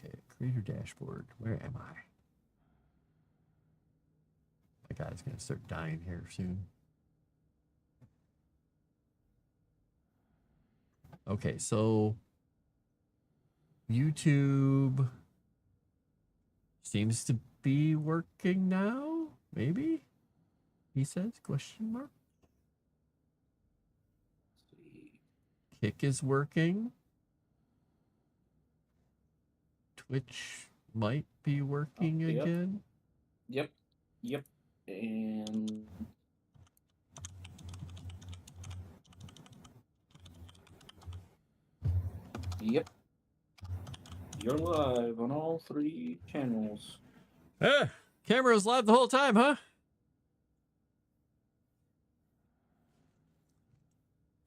Okay, creator dashboard. Where am I? My guy's gonna start dying here soon. Okay, so YouTube seems to be working now. Maybe he says question mark. Kick is working. Twitch might be working again. Yep. And yep. You're live on all 3 channels. Camera was live the whole time, huh?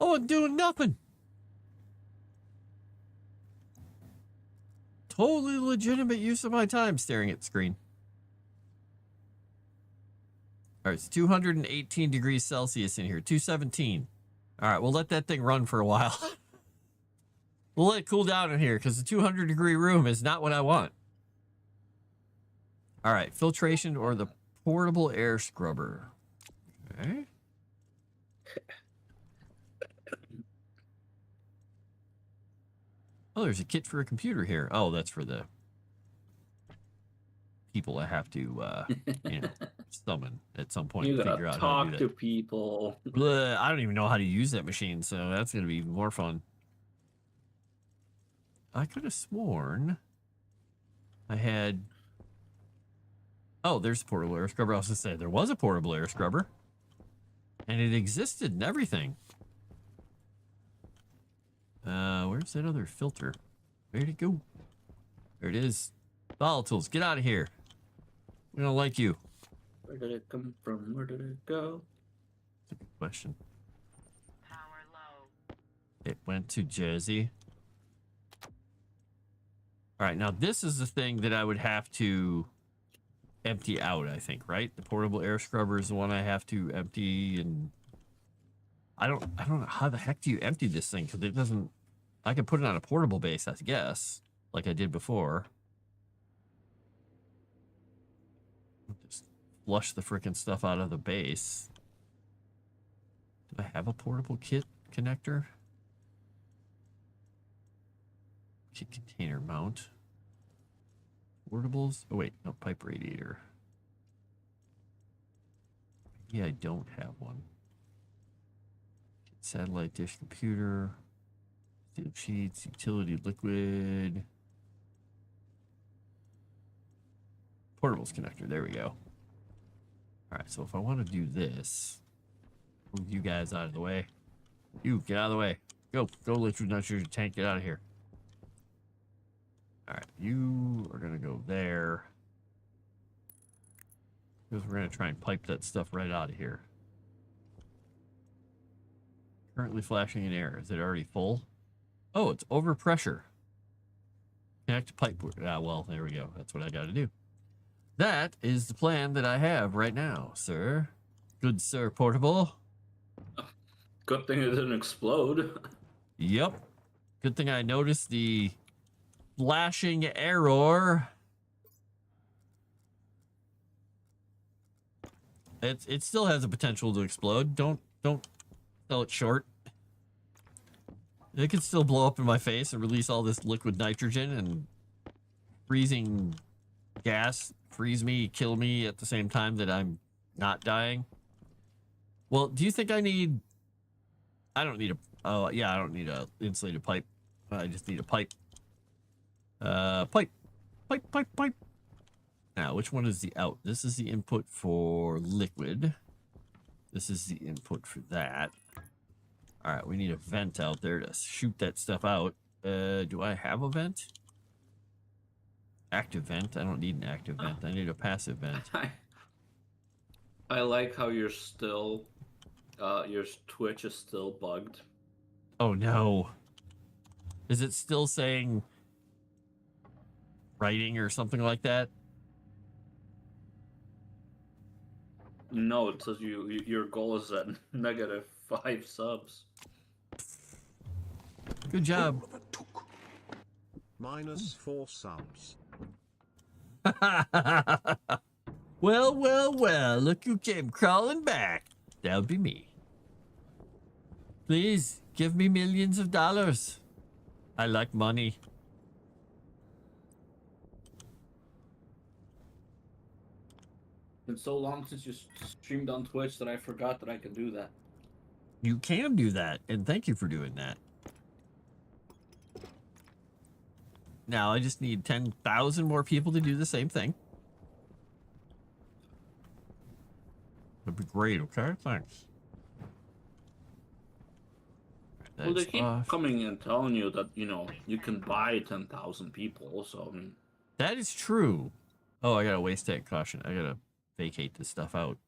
Oh, I'm doing nothing. Totally legitimate use of my time staring at the screen. All right, it's 218 degrees Celsius in here, 217. All right, we'll let that thing run for a while. We'll let it cool down in here because the 200-degree room is not what I want. All right, filtration or the portable air scrubber. Okay. Oh, there's a kit for a computer here. Oh, that's for the people I have to, summon at some point You to gotta figure out how to talk do to that. people. Blah, I don't even know how to use that machine, so that's going to be even more fun. I could have sworn I had... Oh, there's a portable air scrubber. I was going to say, there was a portable air scrubber. And it existed and everything. Where's that other filter? Where'd it go? There it is. Volatiles, get out of here. We don't like you. Where did it come from? Where did it go? That's a good question. Power low. It went to Jersey. All right, now this is the thing that I would have to empty out, I think, right? The portable air scrubber is the one I have to empty, and I don't know how the heck do you empty this thing, because it doesn't... I could put it on a portable base, I guess, like I did before. Just flush the freaking stuff out of the base. Do I have a portable kit connector? Kit container mount. Portables? Oh wait, no, pipe radiator. Maybe I don't have one. Kit satellite dish computer. Steel sheets, utility liquid. Portables connector, there we go. Alright, so if I want to do this, move you guys out of the way. You, get out of the way. Go, liquid nitrogen tank, get out of here. Alright, you are going to go there. Because we're going to try and pipe that stuff right out of here. Currently flashing in air. Is it already full? Oh, it's over pressure. Connect pipe. Ah, well, there we go. That's what I got to do. That is the plan that I have right now, sir. Good sir, portable. Good thing it didn't explode. Yep. Good thing I noticed the flashing error. It still has the potential to explode. Don't sell it short. It could still blow up in my face and release all this liquid nitrogen and freezing gas, freeze me, kill me at the same time that I'm not dying. Well, do you think I need... I don't need a... Oh, yeah, I don't need a insulated pipe. I just need a pipe. Pipe. Now, which one is the out? This is the input for liquid. This is the input for that. All right, we need a vent out there to shoot that stuff out. Do I have a vent? Active vent? I don't need an active vent. I need a passive vent. I like how you're still... your Twitch is still bugged. Oh, no. Is it still saying writing or something like that? No, it says your goal is at -5 subs. Good job. -4 subs. Well, well, well, look who came crawling back. That would be me. Please, give me millions of dollars. I like money. Been so long since you streamed on Twitch that I forgot that I could do that. You can do that, and thank you for doing that. Now I just need 10,000 more people to do the same thing. That'd be great, okay? Thanks. Well, they That's keep off. coming and telling you that, you know, you can buy 10,000 people, so, I mean... That is true. Oh, I gotta waste that caution. I gotta vacate this stuff out.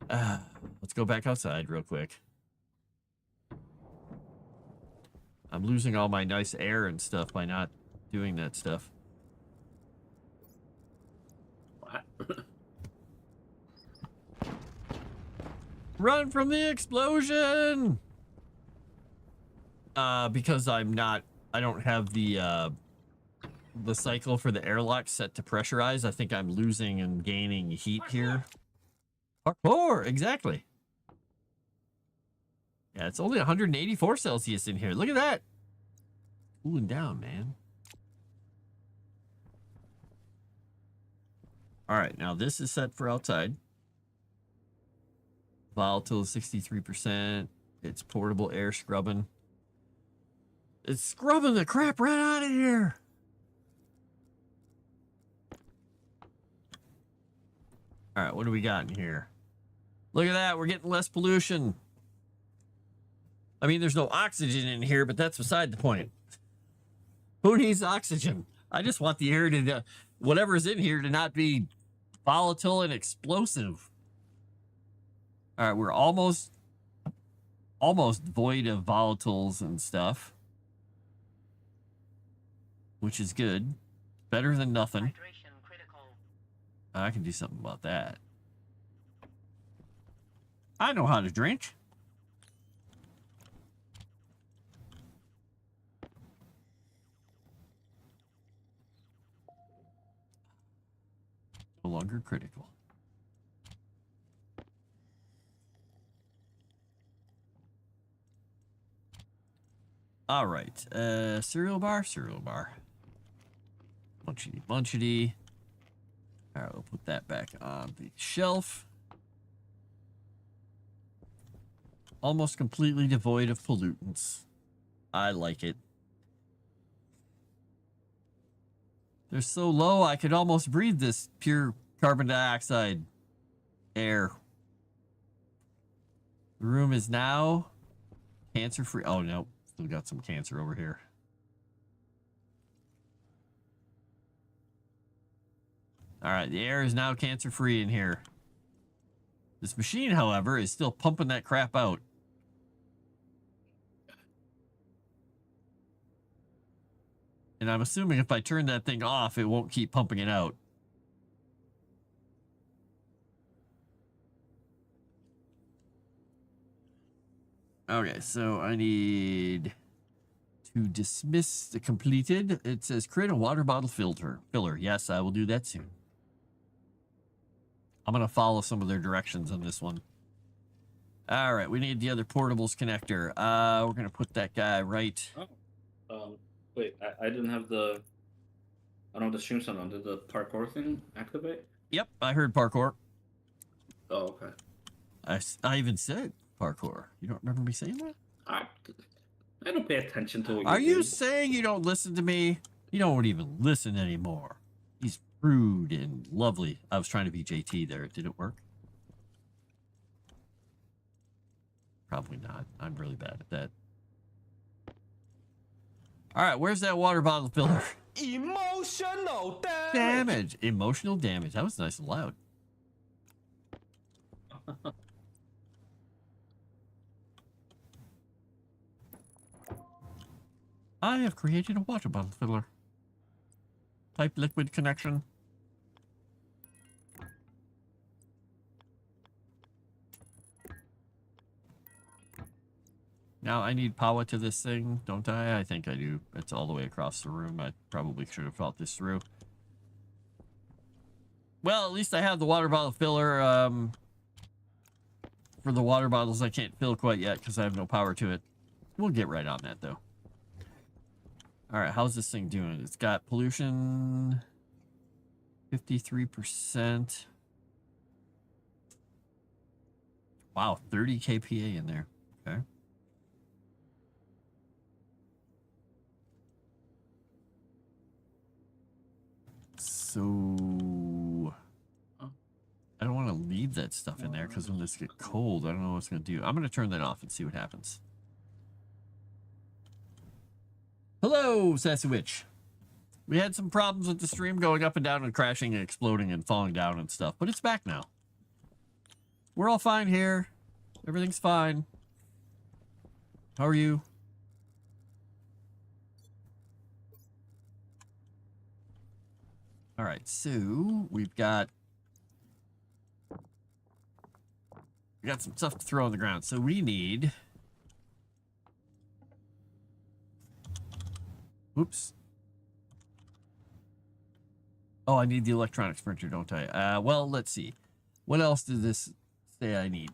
Let's go back outside real quick. I'm losing all my nice air and stuff by not doing that stuff. What? Run from the explosion! Because I don't have the cycle for the airlock set to pressurize. I think I'm losing and gaining heat here. Parkour, exactly. Yeah, it's only 184 Celsius in here. Look at that. Cooling down, man. All right, now this is set for outside. Volatile 63%. It's portable air scrubbing. It's scrubbing the crap right out of here. All right, what do we got in here? Look at that. We're getting less pollution. I mean, there's no oxygen in here, but that's beside the point. Who needs oxygen? I just want the air to, whatever's in here, to not be volatile and explosive. All right, we're almost void of volatiles and stuff, which is good. Better than nothing. Hydration critical. I can do something about that. I know how to drink. No longer critical. All right, cereal bar. Munchity. All right, we'll put that back on the shelf. Almost completely devoid of pollutants. I like it. They're so low, I could almost breathe this pure carbon dioxide air. The room is now cancer-free. Oh, no. Still got some cancer over here. All right, the air is now cancer-free in here. This machine, however, is still pumping that crap out. And I'm assuming if I turn that thing off, it won't keep pumping it out. Okay, so I need to dismiss the completed. It says create a water bottle filler. Yes, I will do that soon. I'm going to follow some of their directions on this one. All right, we need the other portables connector. We're going to put that guy right. Oh. Wait, I didn't have the... I don't have the stream sound on. Did the parkour thing activate? Yep, I heard parkour. Oh, okay. I even said parkour. You don't remember me saying that? I don't pay attention to what Are you you saying you don't listen to me? You don't even listen anymore. He's rude and lovely. I was trying to be JT there. It didn't work. Probably not. I'm really bad at that. All right, where's that water bottle filler? Emotional Damage. Emotional damage. That was nice and loud. I have created a water bottle filler. Pipe liquid connection. Now Now I need power to this thing, don't I? I think I do. It's all the way across the room. I probably should have thought this through. Well, at least I have the water bottle filler. For the water bottles, I can't fill quite yet because I have no power to it. We'll get right on that, though. All right, how's this thing doing? It's got pollution 53%. Wow, 30 kPa in there. Okay. So I don't want to leave that stuff in there because when this gets cold, I don't know what it's going to do. I'm going to turn that off and see what happens. Hello, Sassy Witch. We had some problems with the stream going up and down and crashing and exploding and falling down and stuff, but it's back now. We're all fine here. Everything's fine. How are you? All right, so we got some stuff to throw on the ground. So we need. Oops. Oh, I need the electronics printer, don't I? Well, let's see. What else did this say I need?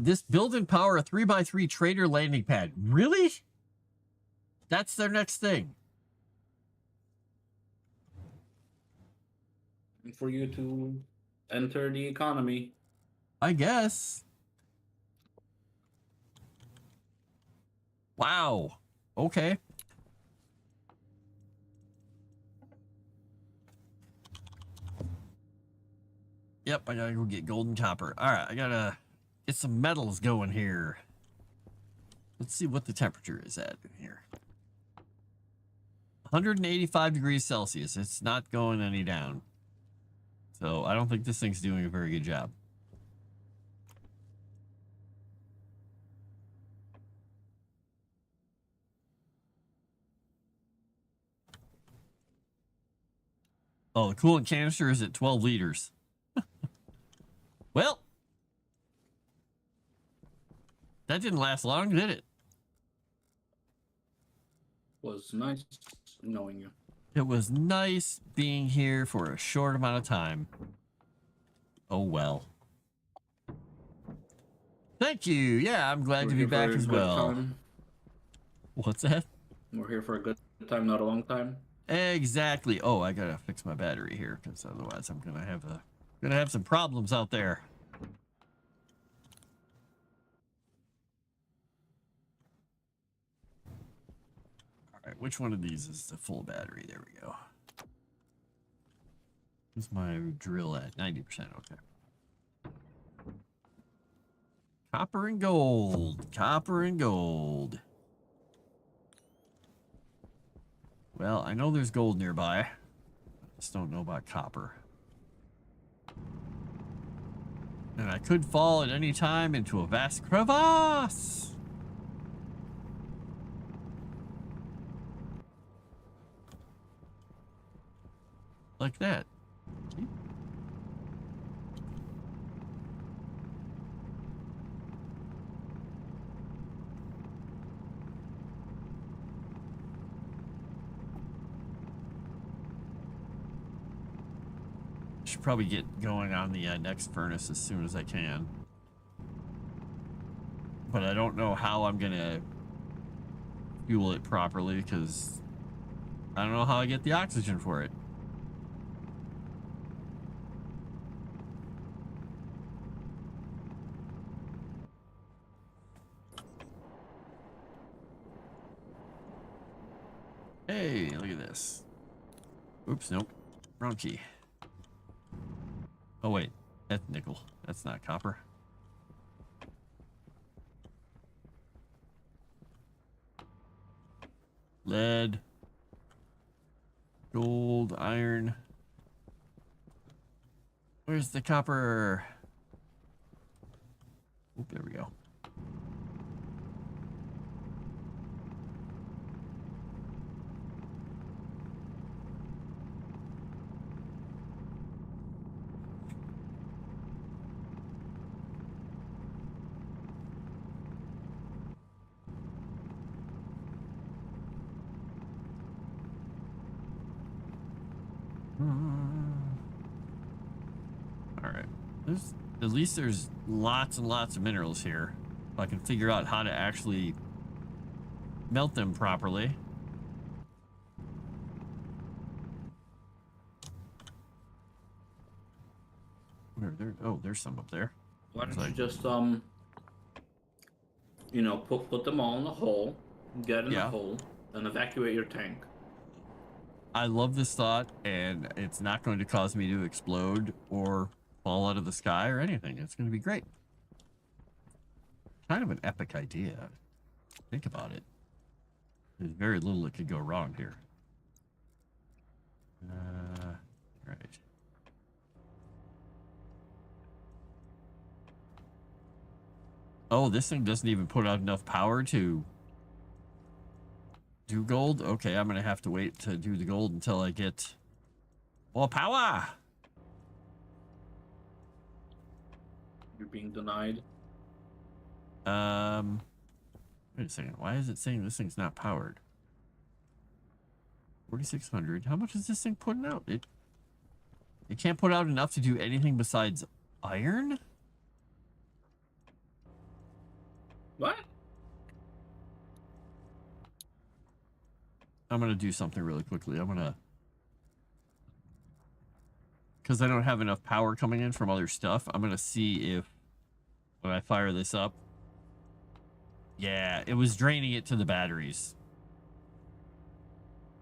This build and power a 3x3 trader landing pad. Really? That's their next thing. For you to enter the economy. I guess. Wow. Okay. Yep, I gotta go get gold and copper. All right, I gotta get some metals going here. Let's see what the temperature is at in here. 185 degrees Celsius. It's not going any down. So I don't think this thing's doing a very good job. Oh, the coolant canister is at 12 liters. Well, that didn't last long, did it? Was nice knowing you. It was nice being here for a short amount of time. Oh, well. Thank you. Yeah, I'm glad to be back as well. What's that? We're here for a good time, not a long time. Exactly. Oh, I gotta fix my battery here because otherwise I'm gonna have some problems out there. All right, which one of these is the full battery? There we go. Where's my drill at? 90%. Okay. Copper and gold. Copper and gold. Well, I know there's gold nearby. I just don't know about copper. And I could fall at any time into a vast crevasse. Like that. See? Should probably get going on the next furnace as soon as I can. But I don't know how I'm gonna fuel it properly because I don't know how I get the oxygen for it. Hey, look at this. Oops, nope. Wrong key. Oh, wait. That's nickel. That's not copper. Lead. Gold, iron. Where's the copper? Oh, there we go. At least there's lots and lots of minerals here. If I can figure out how to actually melt them properly. Where there? Oh, there's some up there. Why don't It's you just you know, put them all in the hole, get in the Yeah. hole, and evacuate your tank. I love this thought, and it's not going to cause me to explode or fall out of the sky or anything. It's going to be great. Kind of an epic idea. Think about it. There's very little that could go wrong here. Right. Oh, this thing doesn't even put out enough power to do gold? Okay, I'm going to have to wait to do the gold until I get more power. You're being denied. Wait a second. Why is it saying this thing's not powered? 4,600. How much is this thing putting out? It can't put out enough to do anything besides iron? What? I'm going to do something really quickly. I'm going to... Because I don't have enough power coming in from other stuff, I'm going to see if when I fire this up... Yeah, it was draining it to the batteries.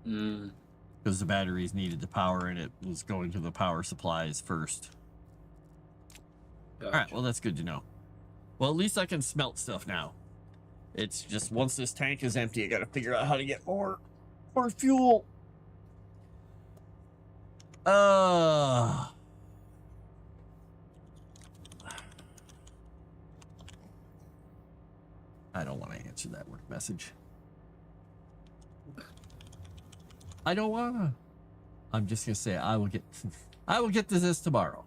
Because the batteries needed the power and it was going to the power supplies first. Gotcha. Alright, well that's good to know. Well, at least I can smelt stuff now. It's just once this tank is empty, I gotta figure out how to get more fuel. I don't want to answer that work message. I don't wanna. I'm just gonna say I will get to this tomorrow.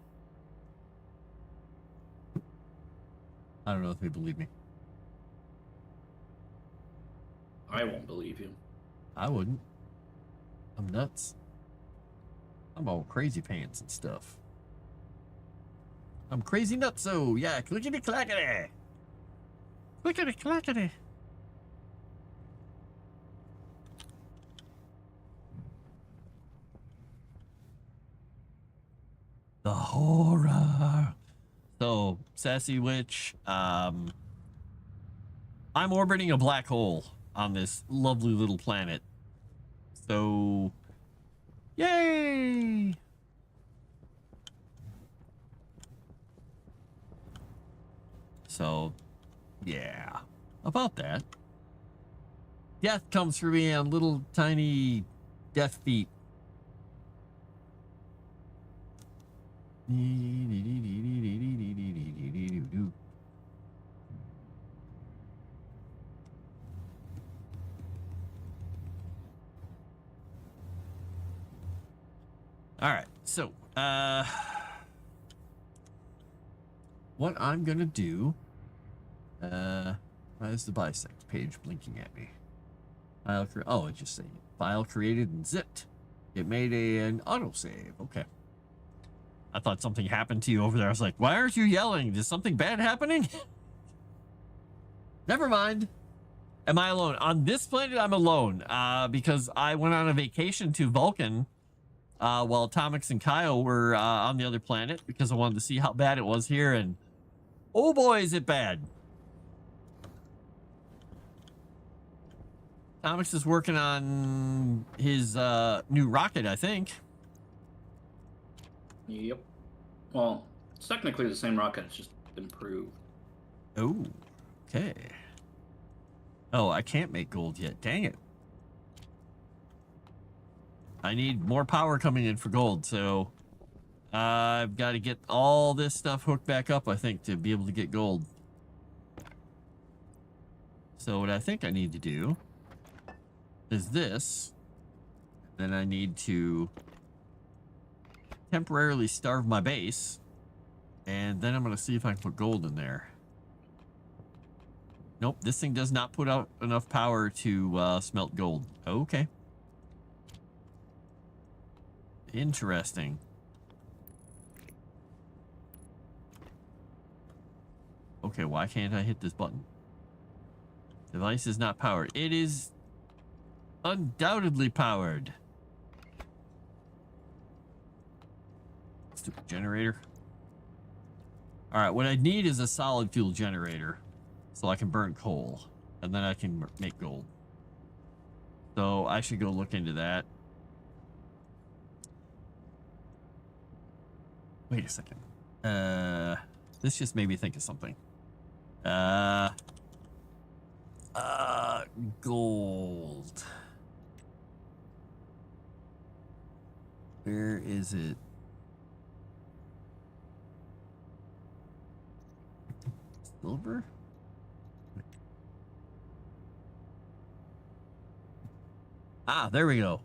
I don't know if they believe me. I won't believe you. I wouldn't. I'm nuts. I'm all crazy pants and stuff. I'm crazy nutso. Yeah, clickety clackety. Clickety clackety. The horror. So, Sassy Witch, I'm orbiting a black hole on this lovely little planet. So, yay! So, yeah, about that. Death comes for me on little tiny death feet. All right, so what I'm gonna do, why is the bisect page blinking at me? Oh, it's just saying file created and zipped. It made an autosave. Okay. I thought something happened to you over there. I was like, why aren't you yelling? Is something bad happening? Never mind. Am I alone? On this planet, I'm alone because I went on a vacation to Vulcan while Tomix and Kyle were on the other planet because I wanted to see how bad it was here. And oh boy, is it bad. Tomix is working on his new rocket, I think. Yep. Well, it's technically the same rocket, it's just improved. Oh, okay. Oh, I can't make gold yet. Dang it. I need more power coming in for gold, so I've got to get all this stuff hooked back up, I think, to be able to get gold. So what I think I need to do is this. Then I need to temporarily starve my base, and then I'm going to see if I can put gold in there. Nope, this thing does not put out enough power to smelt gold. Okay. Interesting. Okay, why can't I hit this button? Device is not powered. It is undoubtedly powered. Stupid generator. Alright, what I need is a solid fuel generator. So I can burn coal. And then I can make gold. So I should go look into that. Wait a second. This just made me think of something. Gold. Where is it? Silver? Ah, there we go.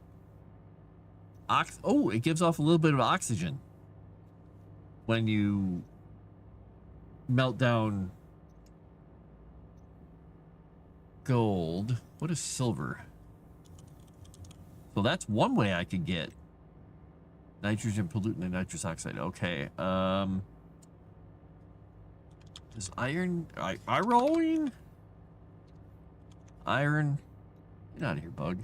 Oh, it gives off a little bit of oxygen when you melt down gold. What is silver? So that's one way I could get nitrogen pollutant and nitrous oxide. Okay. Is iron iron? Iron. Get out of here, bug.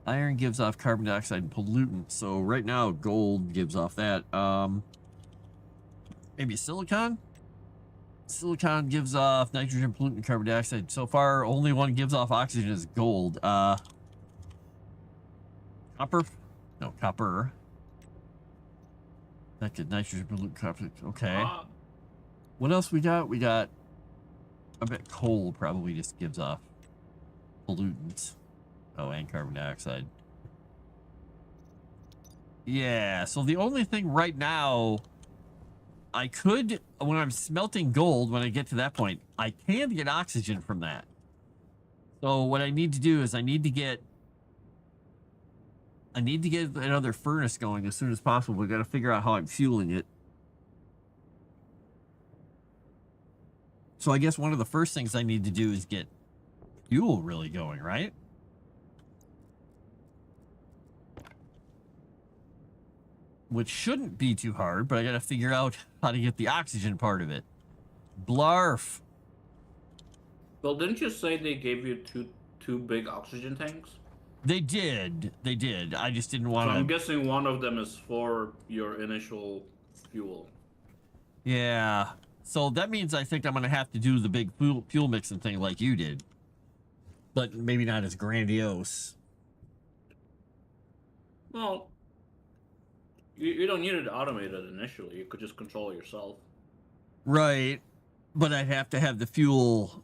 Iron gives off carbon dioxide and pollutant. So right now gold gives off that. Maybe silicon? Silicon gives off nitrogen, pollutant, and carbon dioxide. So far, only one gives off oxygen is gold. Copper? No, copper. That could nitrogen, pollutant, copper. Okay. What else we got? We got... I bet coal probably just gives off pollutants. Oh, and carbon dioxide. Yeah, so the only thing right now... I could, when I'm smelting gold, when I get to that point, I can get oxygen from that. So what I need to do is I need to get another furnace going as soon as possible. We got to figure out how I'm fueling it. So I guess one of the first things I need to do is get fuel really going, right? Which shouldn't be too hard, but I gotta figure out how to get the oxygen part of it. Blarf. Well, didn't you say they gave you two big oxygen tanks? They did. They did. I just didn't So want to... I'm guessing one of them is for your initial fuel. Yeah. So that means I think I'm gonna have to do the big fuel mixing thing like you did. But maybe not as grandiose. Well, you don't need it automated initially. You could just control it yourself. Right. But I'd have to have the fuel...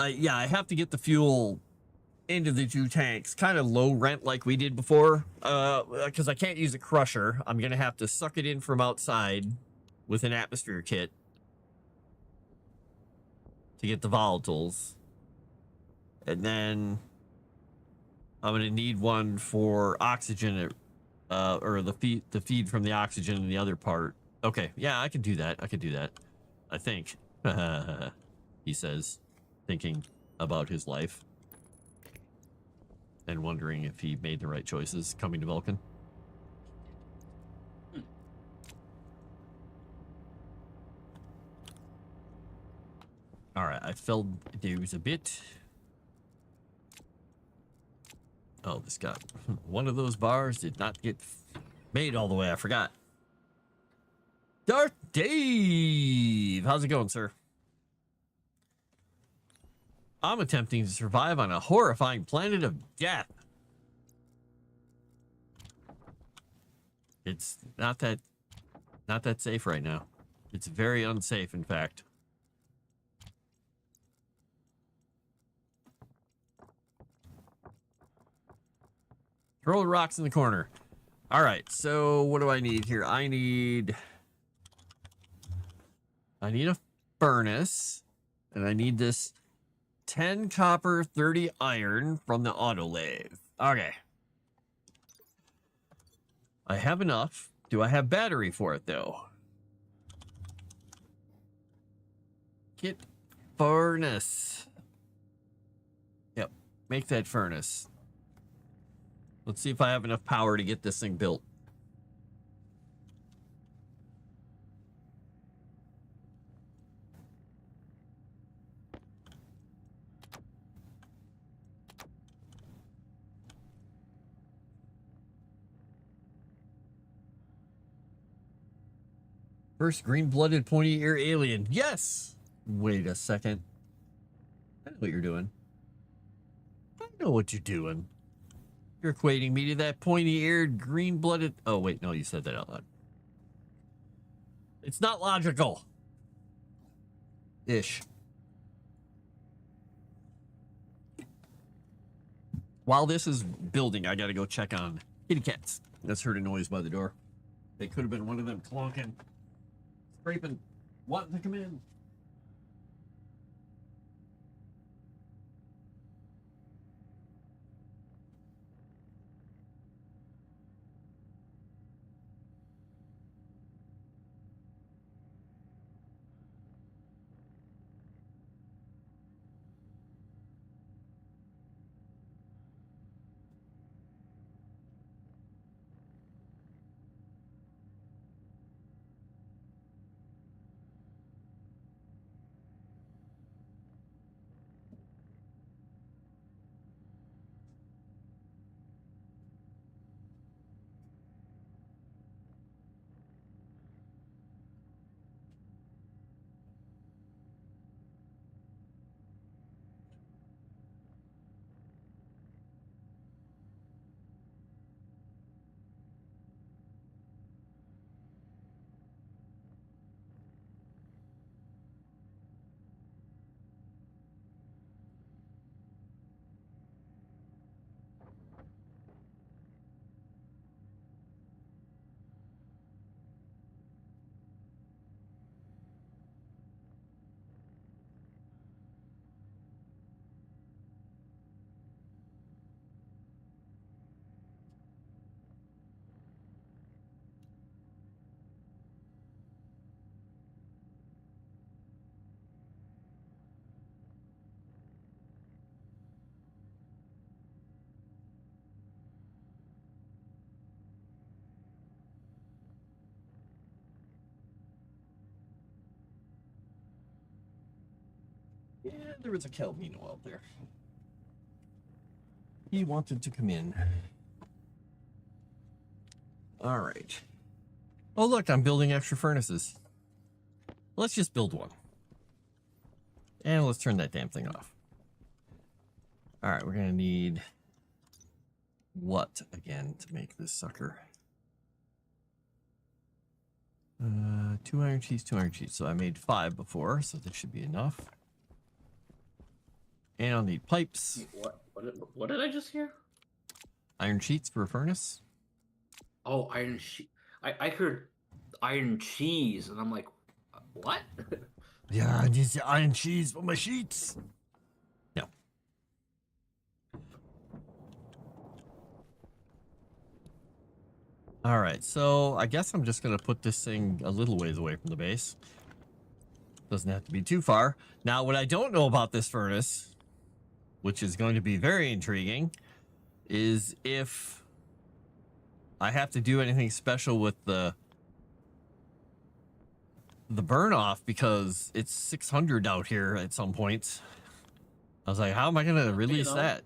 yeah, I have to get the fuel into the two tanks. Kind of low rent like we did before. Because I can't use a crusher. I'm going to have to suck it in from outside with an atmosphere kit to get the volatiles. And then I'm going to need one for oxygen, or the feed from the oxygen in the other part. Okay, yeah, I can do that. I can do that. I think. He says, thinking about his life and wondering if he made the right choices coming to Vulcan. All right, I filled these a bit. Oh, this got one of those bars did not get made all the way. I forgot. Darth Dave, how's it going, sir? I'm attempting to survive on a horrifying planet of death. It's not that safe right now. It's very unsafe, in fact. Throw the rocks in the corner. All right, so what do I need here? I need a furnace, and I need this 10 copper, 30 iron from the autolathe. Okay. I have enough. Do I have battery for it, though? Get furnace. Yep, make that furnace. Let's see if I have enough power to get this thing built. First green-blooded pointy-ear alien. Yes! Wait a second. I know what you're doing. I know what you're doing. You're equating me to that pointy-eared, green-blooded... Oh, wait, no, you said that out loud. It's not logical. Ish. While this is building, I gotta go check on kitty cats. That's heard a noise by the door. They could have been one of them clonking, scraping, wanting to come in. Yeah, there was a Calvino out there. He wanted to come in. All right. Oh, look, I'm building extra furnaces. Let's just build one. And let's turn that damn thing off. All right, we're going to need what again to make this sucker? 2 iron sheets, 2 iron sheets. So I made 5 before, so this should be enough. And I'll need pipes. What did I just hear? Iron sheets for a furnace. Oh, iron sheet. I heard iron cheese, and I'm like, what? Yeah, I need the iron cheese for my sheets. Yeah. All right, so I guess I'm just gonna put this thing a little ways away from the base. Doesn't have to be too far. Now, what I don't know about this furnace, which is going to be very intriguing, is if I have to do anything special with the burn off, because it's 600 out here at some point. I was like, how am I gonna release that?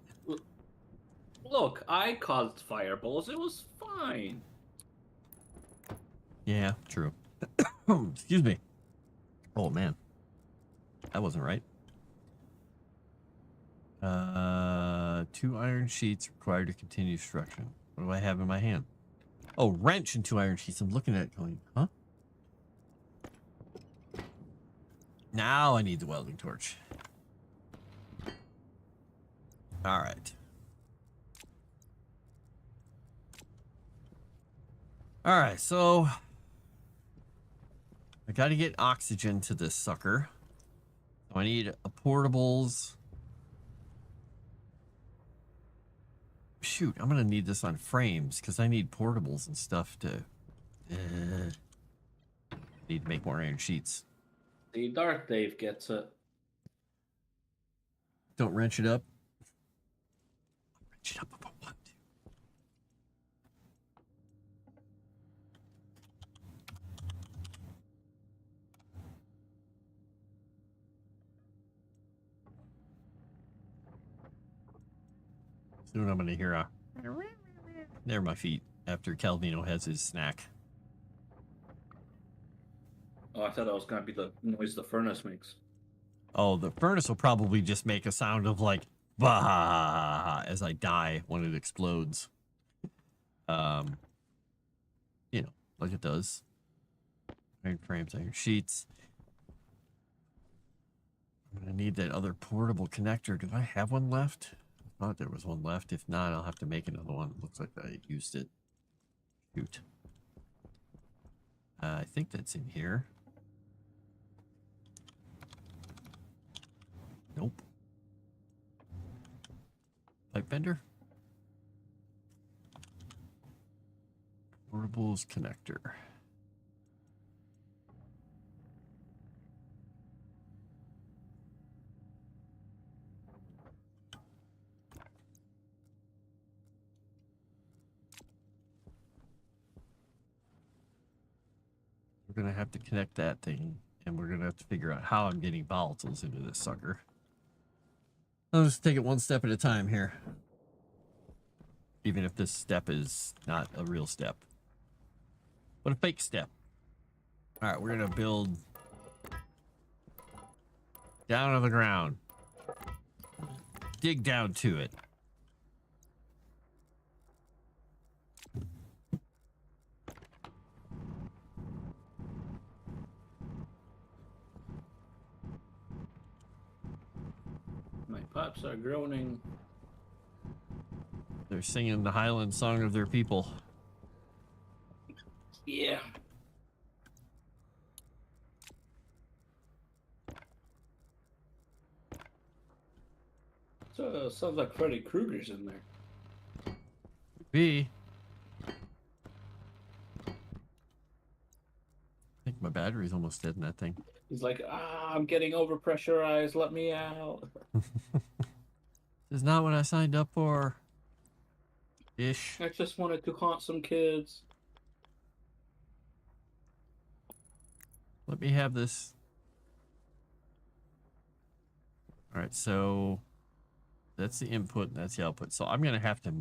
Look, I caused fireballs. It was fine. Yeah, true. Excuse me. Oh man, that wasn't right. 2 iron sheets required to continue construction. What do I have in my hand? Oh, wrench and 2 iron sheets. I'm looking at it going, huh? Now I need the welding torch. All right. All right, so I got to get oxygen to this sucker. So I need a portables. Shoot, I'm gonna need this on frames because I need portables and stuff to. Need to make more iron sheets. The Dark Dave gets it. Don't wrench it up. Wrench it up if I want to. Soon I'm gonna hear a. There are my feet after Calvino has his snack. Oh, I thought that was gonna be the noise the furnace makes. Oh, the furnace will probably just make a sound of like bah as I die when it explodes. Um, you know, like it does. Iron frames, iron sheets. I'm gonna need that other portable connector. Do I have one left? I thought there was one left. If not, I'll have to make another one. Looks like I used it. Shoot. I think that's in here. Nope. Pipe bender. Portables connector. We're gonna have to connect that thing, and we're gonna have to figure out how I'm getting volatiles into this sucker. I'll just take it one step at a time here. Even if this step is not a real step. But a fake step. Alright, we're gonna build down to the ground. Dig down to it. My pipes are groaning. They're singing the Highland song of their people. Yeah. So sounds like Freddy Krueger's in there. B. I think my battery's almost dead in that thing. He's like, I'm getting overpressurized. Let me out. This is not what I signed up for. Ish. I just wanted to haunt some kids. Let me have this. Alright, so that's the input and that's the output. So I'm going to have to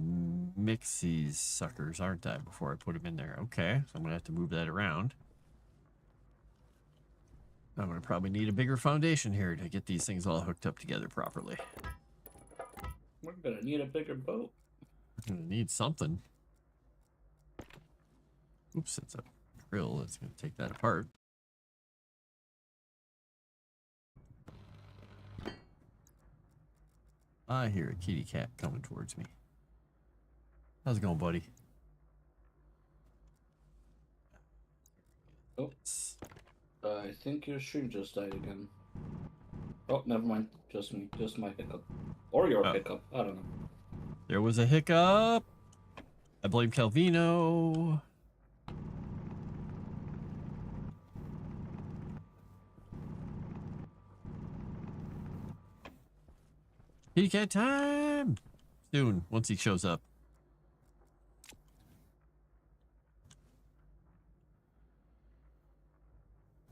mix these suckers, aren't I, before I put them in there. Okay, so I'm going to have to move that around. I'm going to probably need a bigger foundation here to get these things all hooked up together properly. We're gonna need a bigger boat. I'm going to need something. Oops, it's a drill that's going to take that apart. I hear a kitty cat coming towards me. How's it going, buddy? Oops. I think your stream just died again. Oh, never mind. Just me. Just my hiccup. Or your hiccup. I don't know. There was a hiccup. I blame Calvino. Kitty cat time! Soon, once he shows up.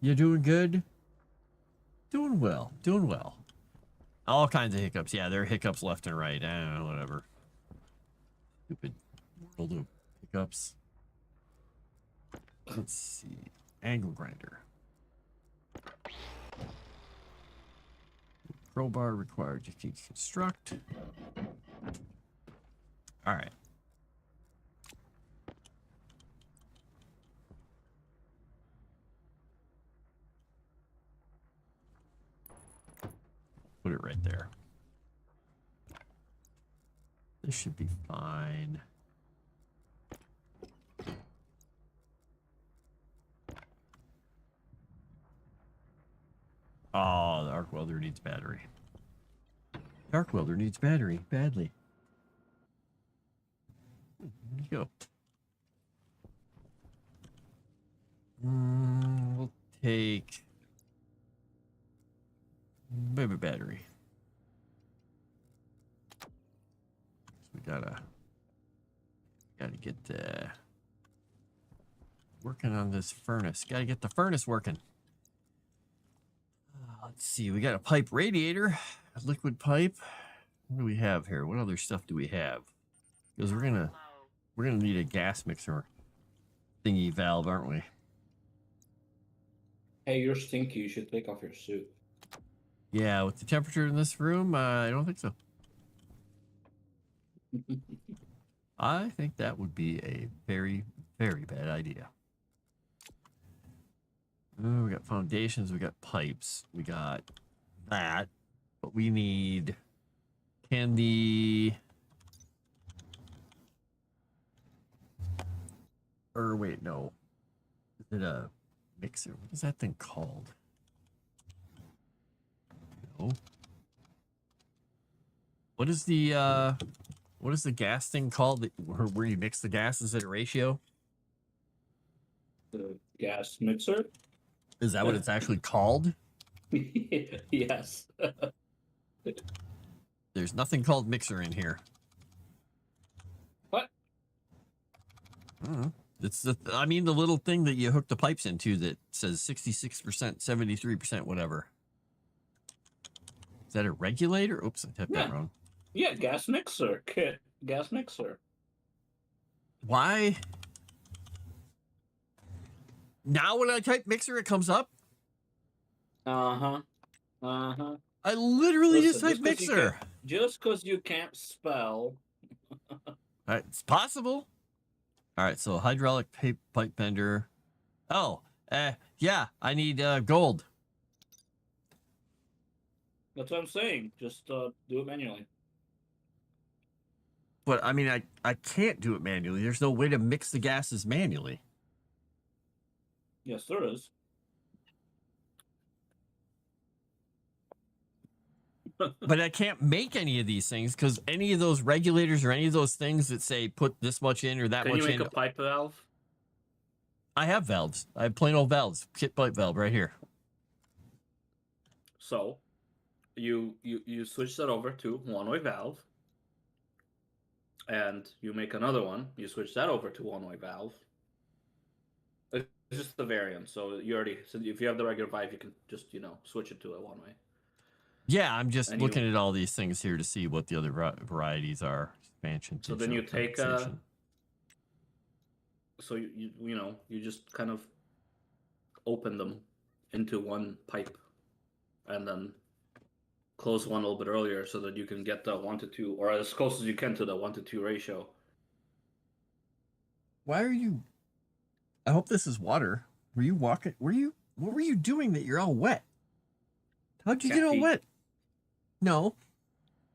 You doing good? Doing well. Doing well. All kinds of hiccups. Yeah, there are hiccups left and right. I don't know, whatever. Stupid world of hiccups. Let's see. Angle grinder. Crowbar required to deconstruct. All right. Put it right there. This should be fine. Oh, the arc welder needs battery. Arc welder needs battery badly. There you go. We'll take maybe battery. We gotta get working on this furnace. Gotta get the furnace working. Let's see, we got a pipe radiator, a liquid pipe. What do we have here? What other stuff do we have? Because we're gonna need a gas mixer thingy valve, aren't we? Hey, you're stinky. You should take off your suit. Yeah, with the temperature in this room, I don't think so. I think that would be a very, very bad idea. Oh, we got foundations, we got pipes, we got that, but we need. Can the. Or wait, no. Is it a mixer? What is that thing called? No. What is the gas thing called where you mix the gases at a ratio? The gas mixer? Is that what it's actually called? Yes. There's nothing called mixer in here. What? It's the I mean the little thing that you hook the pipes into that says 66%, 73%, whatever. Is that a regulator? Oops, I typed that wrong. Yeah, gas mixer. Kit. Gas mixer. Why? Now when I type mixer, it comes up? Uh-huh. Uh-huh. I literally just Listen, typed mixer. Just because you can't spell. It's possible. All right, so hydraulic pipe bender. Oh, yeah, I need gold. That's what I'm saying. Just do it manually. But I mean, I can't do it manually. There's no way to mix the gases manually. Yes, there is. But I can't make any of these things because any of those regulators or any of those things that say put this much in or that Can much you make in. a pipe valve? I have valves. I have plain old valves. Kit pipe valve right here. So, you switch that over to one-way valve, and you make another one. You switch that over to one-way valve. It's just the variant. So if you have the regular valve, you can just switch it to a one-way. Yeah, I'm just looking at all these things here to see what the other varieties are. Expansion. So then you take condensation. so you just kind of open them into one pipe, and then close one a little bit earlier so that you can get the 1-to-2, or as close as you can to the 1-to-2 ratio. Why are you? I hope this is water. Were you walking? What were you doing that you're all wet? How'd you get all wet? No,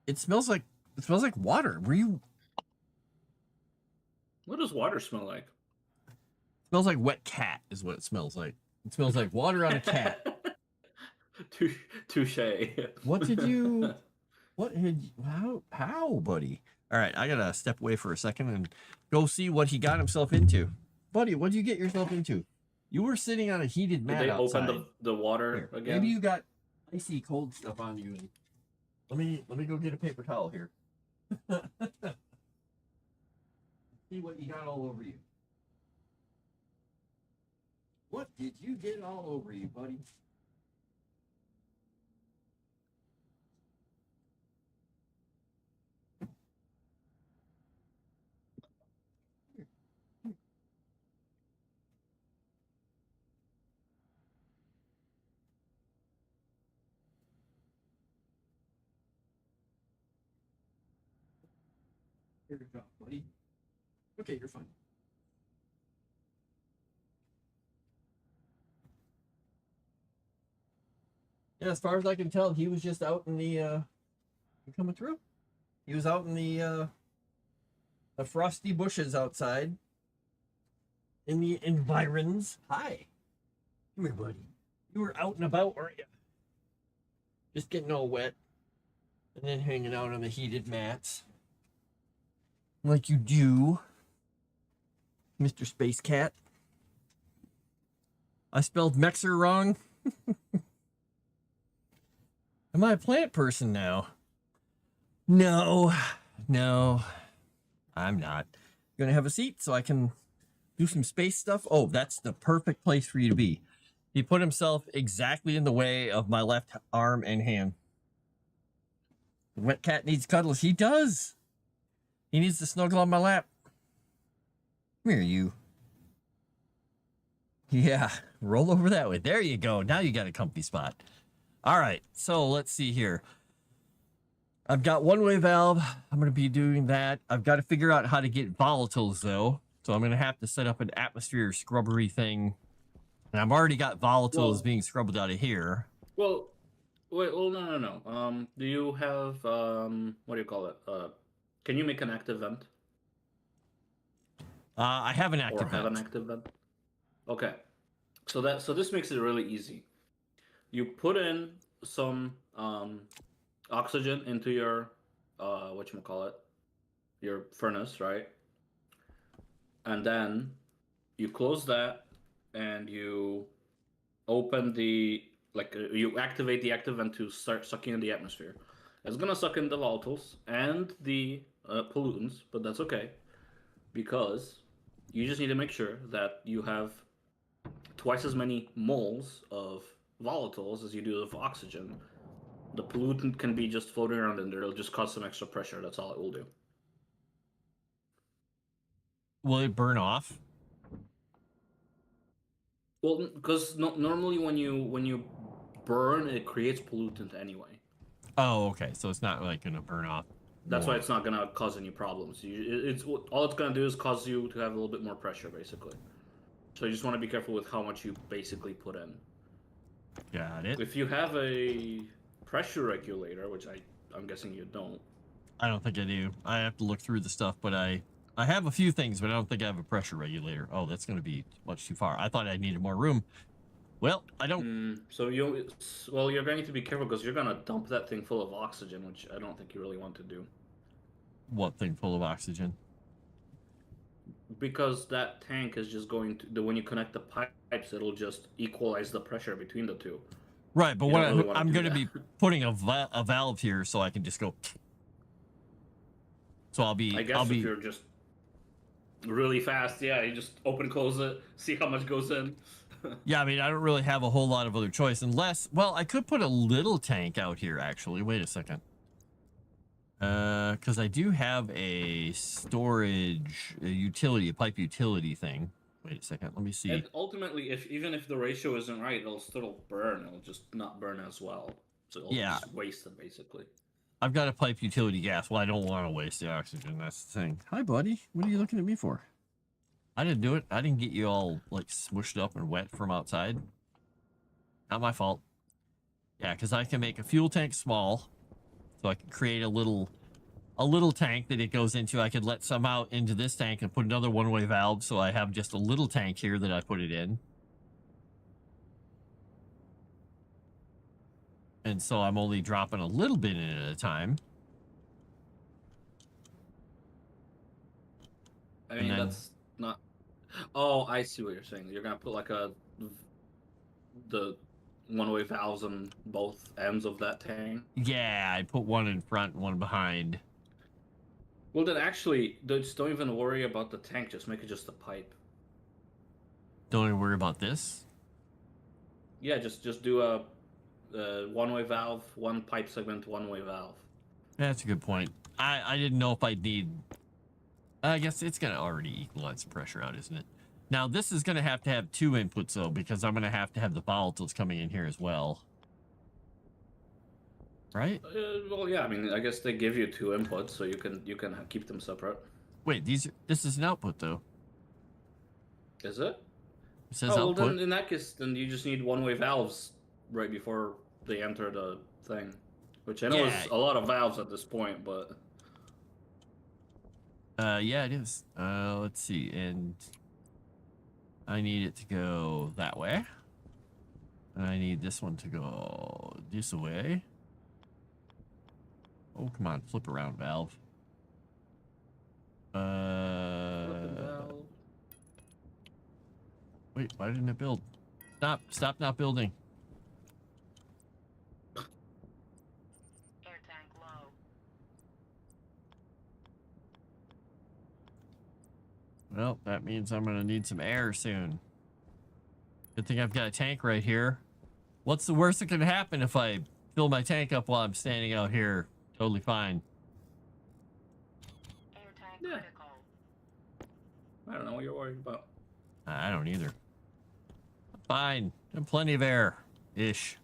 it smells like water. Were you? What does water smell like? It smells like wet cat is what it smells like. It smells like water on a cat. Touche. What did you? What had? How, buddy? All right, I gotta step away for a second and go see what he got himself into, buddy. What did you get yourself into? You were sitting on a heated mat outside. Open the water Here, again? maybe you got icy cold stuff on you. Let me go get a paper towel here. See what you got all over you. What did you get all over you, buddy? Good job, buddy. Okay, you're fine. Yeah, as far as I can tell, he was just out in the coming through. He was out in the frosty bushes outside. In the environs. Hi. Come here, buddy. You were out and about, weren't you? Just getting all wet. And then hanging out on the heated mats. Like you do, Mr. Space Cat. I spelled mixer wrong. Am I a plant person now? No, I'm not. You gonna have a seat so I can do some space stuff? Oh, that's the perfect place for you to be. He put himself exactly in the way of my left arm and hand. The wet cat needs cuddles. He does. He needs to snuggle on my lap. Come here, you. Yeah, roll over that way. There you go. Now you got a comfy spot. All right, so let's see here. I've got one-way valve. I'm going to be doing that. I've got to figure out how to get volatiles, though. So I'm going to have to set up an atmosphere scrubbery thing. And I've already got volatiles being scrubbed out of here. Well, wait. Well, no. Do you have what do you call it? Can you make an active vent I have an active or have vent. an active vent? Okay. So this makes it really easy. You put in some oxygen into your whatchamacallit, your furnace, right? And then you close that and you open the you activate the active vent to start sucking in the atmosphere. It's gonna suck in the volatiles and the pollutants, but that's okay because you just need to make sure that you have twice as many moles of volatiles as you do of oxygen. The pollutant can be just floating around in there. It'll just cause some extra pressure. That's all it will do. Will it burn off? Well, because normally when you burn, it creates pollutant anyway. Oh, okay. So it's not like going to burn off. That's more. why it's not gonna cause any problems. It's all it's gonna do is cause you to have a little bit more pressure, basically. So you just want to be careful with how much you basically put in. Got it. If you have a pressure regulator, which I'm guessing you don't. I don't think I do. I have to look through the stuff, but I have a few things, but I don't think I have a pressure regulator. Oh, that's going to be much too far. I thought I needed more room. Well, I don't. So you're going to be careful because you're gonna dump that thing full of oxygen, which I don't think you really want to do. What thing full of oxygen? Because that tank is just going to when you connect the pipes, it'll just equalize the pressure between the two. Right, but You what don't really wanna I'm do going to that. be putting a valve here so I can just go. So I guess I'll if be. you're just really fast, yeah, you just open close it, see how much goes in. Yeah, I mean, I don't really have a whole lot of other choice unless, well, I could put a little tank out here, actually. Wait a second. Because I do have a storage a pipe utility thing. Wait a second, let me see. And ultimately, even if the ratio isn't right, it'll still burn. It'll just not burn as well. So it'll Yeah. just waste it, basically. I've got a pipe utility gas. Well, I don't want to waste the oxygen. That's the thing. Hi, buddy. What are you looking at me for? I didn't do it. I didn't get you all like smushed up and wet from outside. Not my fault. Yeah, because I can make a fuel tank small, so I can create a little tank that it goes into. I could let some out into this tank and put another one-way valve, so I have just a little tank here that I put it in. And so I'm only dropping a little bit in at a time. I mean, then- that's not. Oh, I see what you're saying. You're gonna put like the one-way valves on both ends of that tank. Yeah, I put one in front and one behind. Well, then actually, just don't even worry about the tank. Just make it just a pipe. Don't even worry about this. Yeah, just do a one-way valve, one pipe segment, one-way valve. That's a good point. I didn't know if I'd need... I guess it's going to already equalize the pressure out, isn't it? Now, this is going to have 2 inputs, though, because I'm going to have the volatiles coming in here as well. Right? Well, yeah. I mean, I guess they give you 2 inputs, so you can keep them separate. Wait, this is an output, though. Is it? It says Well, output. then in that case, then you just need one-way valves right before they enter the thing, which I know is a lot of valves at this point, but Yeah, it is. Let's see, and I need it to go that way. And I need this one to go this way. Oh, come on, flip around, valve. Wait, why didn't it build? Stop not building. Air tank low. Well, that means I'm gonna need some air soon. Good thing I've got a tank right here. What's the worst that can happen if I fill my tank up while I'm standing out here? Totally fine. Air tank Yeah. critical. I don't know what you're worried about. I don't either. fine. And plenty of air. Ish.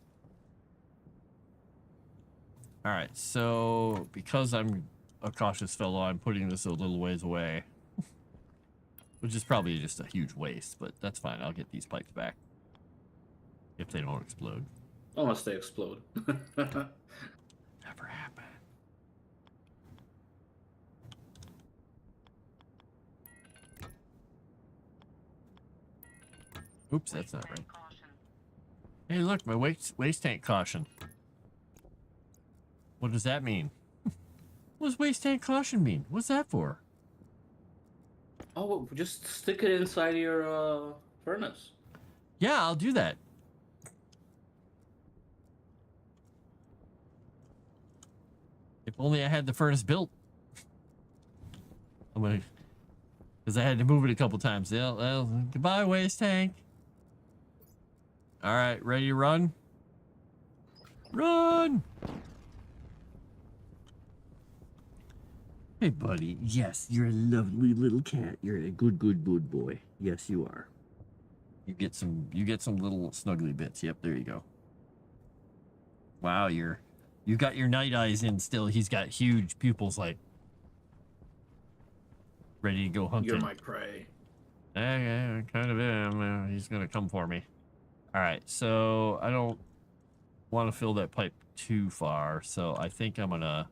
Alright, so because I'm a cautious fellow, I'm putting this a little ways away. Which is probably just a huge waste, but that's fine. I'll get these pipes back. If they don't explode. Unless they explode. Never happen. Oops, that's not right. Caution. Hey, look, my waste tank caution. What does that mean? What does waste tank caution mean? What's that for? Oh, just stick it inside your furnace. Yeah, I'll do that. If only I had the furnace built. I'm gonna, because I had to move it a couple times. Well, goodbye, waste tank. All right, ready to run? Run! Hey, buddy. Yes, you're a lovely little cat. You're a good boy. Yes, you are. You get some little snuggly bits. Yep, there you go. Wow, you got your night eyes in still. He's got huge pupils, like ready to go hunting. You're my prey. I kind of am. He's gonna come for me. All right, so I don't want to fill that pipe too far, so I think I'm gonna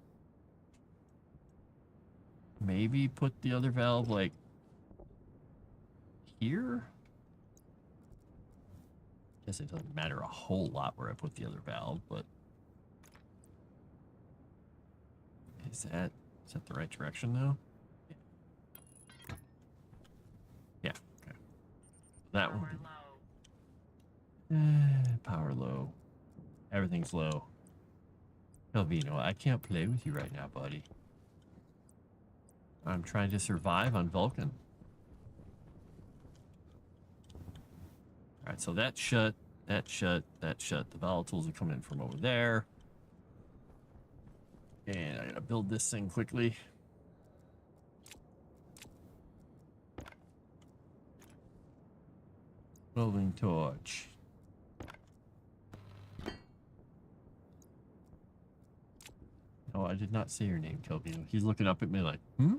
maybe put the other valve like here. Guess it doesn't matter a whole lot where I put the other valve, but is that the right direction though? Yeah. Okay. That Power one. low. Power low. Everything's low. Calvino, I can't play with you right now, buddy. I'm trying to survive on Vulcan. Alright, so that's shut, that's shut, that's shut. The volatiles are coming in from over there. And I gotta build this thing quickly. Welding torch. Oh, I did not say your name, Calvino. He's looking up at me like, hmm?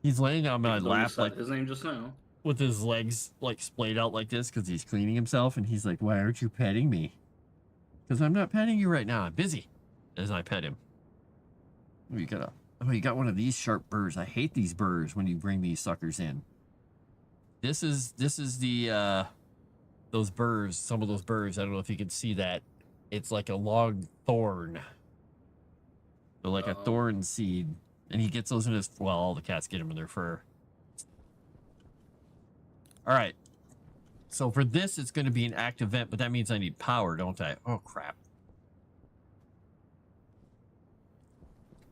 He's laying on my Even though you lap said like his name just now. with his legs like splayed out like this because he's cleaning himself, and he's like, why aren't you petting me? Because I'm not petting you right now. I'm busy. As I pet him. Oh, you got one of these sharp burrs. I hate these burrs when you bring these suckers in. This is the those burrs, some of those burrs. I don't know if you can see that. It's like a log thorn. So like a thorn seed. And he gets those in his, well, all the cats get them in their fur. All right. So for this, it's going to be an active vent, but that means I need power, don't I? Oh, crap.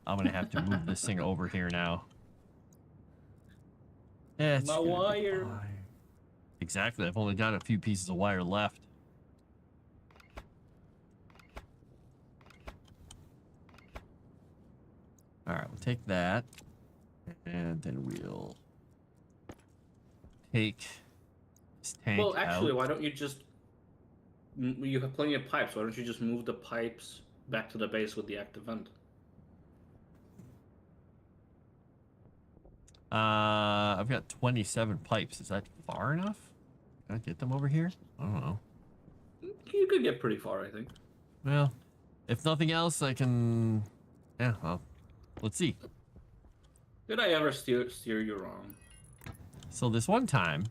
I'm going to have to move this thing over here now. Yeah, it's My gonna be wire. fine. Exactly. I've only got a few pieces of wire left. All right, we'll take that. And then we'll take this tank Well, actually, out. why don't you just... You have plenty of pipes. Why don't you just move the pipes back to the base with the active vent? I've got 27 pipes. Is that far enough? Can I get them over here? I don't know. You could get pretty far, I think. Well, if nothing else, I can... Yeah, well, let's see. Did I ever steer you wrong? So this one time,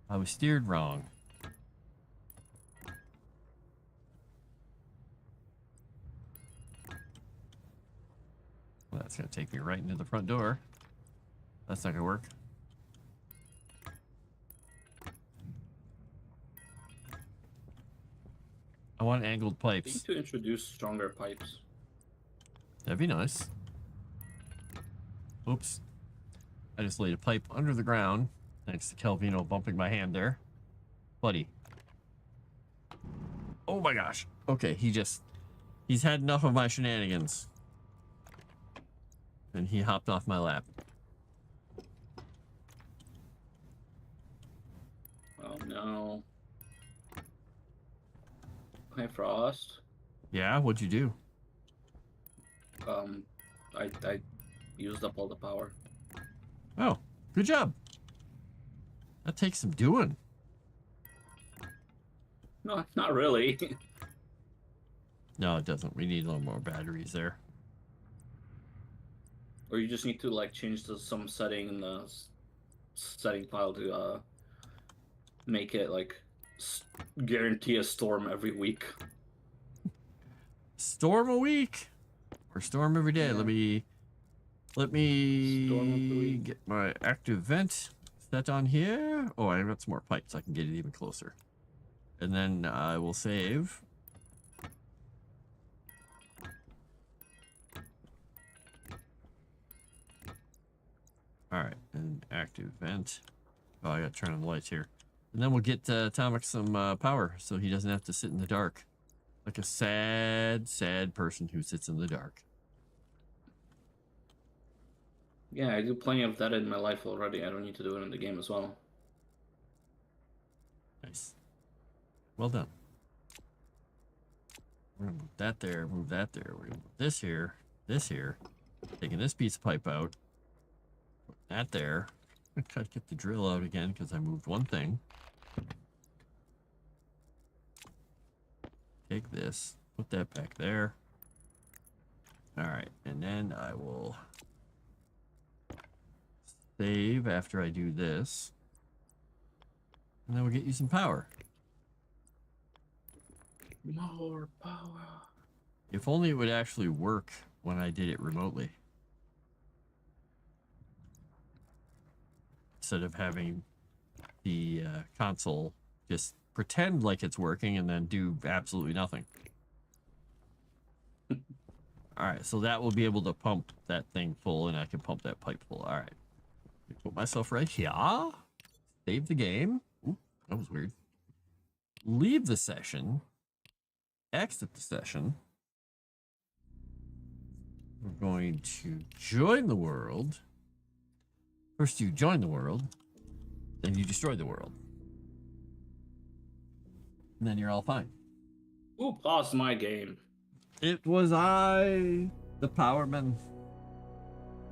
I was steered wrong. Well, that's going to take me right into the front door. That's not going to work. I want angled I need pipes. to introduce stronger pipes. That'd be nice. Oops. I just laid a pipe under the ground. Thanks to Calvino bumping my hand there. Buddy. Oh my gosh. Okay, he's had enough of my shenanigans. And he hopped off my lap. Hey, Frost. Yeah, what'd you do? I used up all the power. Oh, good job. That takes some doing. No, not really. No, it doesn't. We need a little more batteries there. Or you just need to like change some setting in the setting file to make it like guarantee a storm every week. Storm a week or storm every day. Yeah. Let Storm of the me week. get my active vent set on here. Oh, I got some more pipes. I can get it even closer. And then I will save. All right, and active vent. Oh, I got to turn on the lights here. And then we'll get Atomic some power so he doesn't have to sit in the dark. Like a sad, sad person who sits in the dark. Yeah, I do plenty of that in my life already. I don't need to do it in the game as well. Nice. Well done. We're gonna move that there, move that there. We're gonna move this here. Taking this piece of pipe out. Put that there. I'm gonna try to get the drill out again because I moved one thing. Take this, put that back there. Alright, and then I will save after I do this. And then we'll get you some power. More power. If only it would actually work when I did it remotely. Instead of having the console just pretend like it's working and then do absolutely nothing. Alright, so that will be able to pump that thing full and I can pump that pipe full. Alright. Put myself right here. Save the game. Ooh, that was weird. Leave the session. Exit the session. We're going to join the world. First you join the world, then you destroy the world. And then you're all fine. Who paused my game? It was I, the Powerman.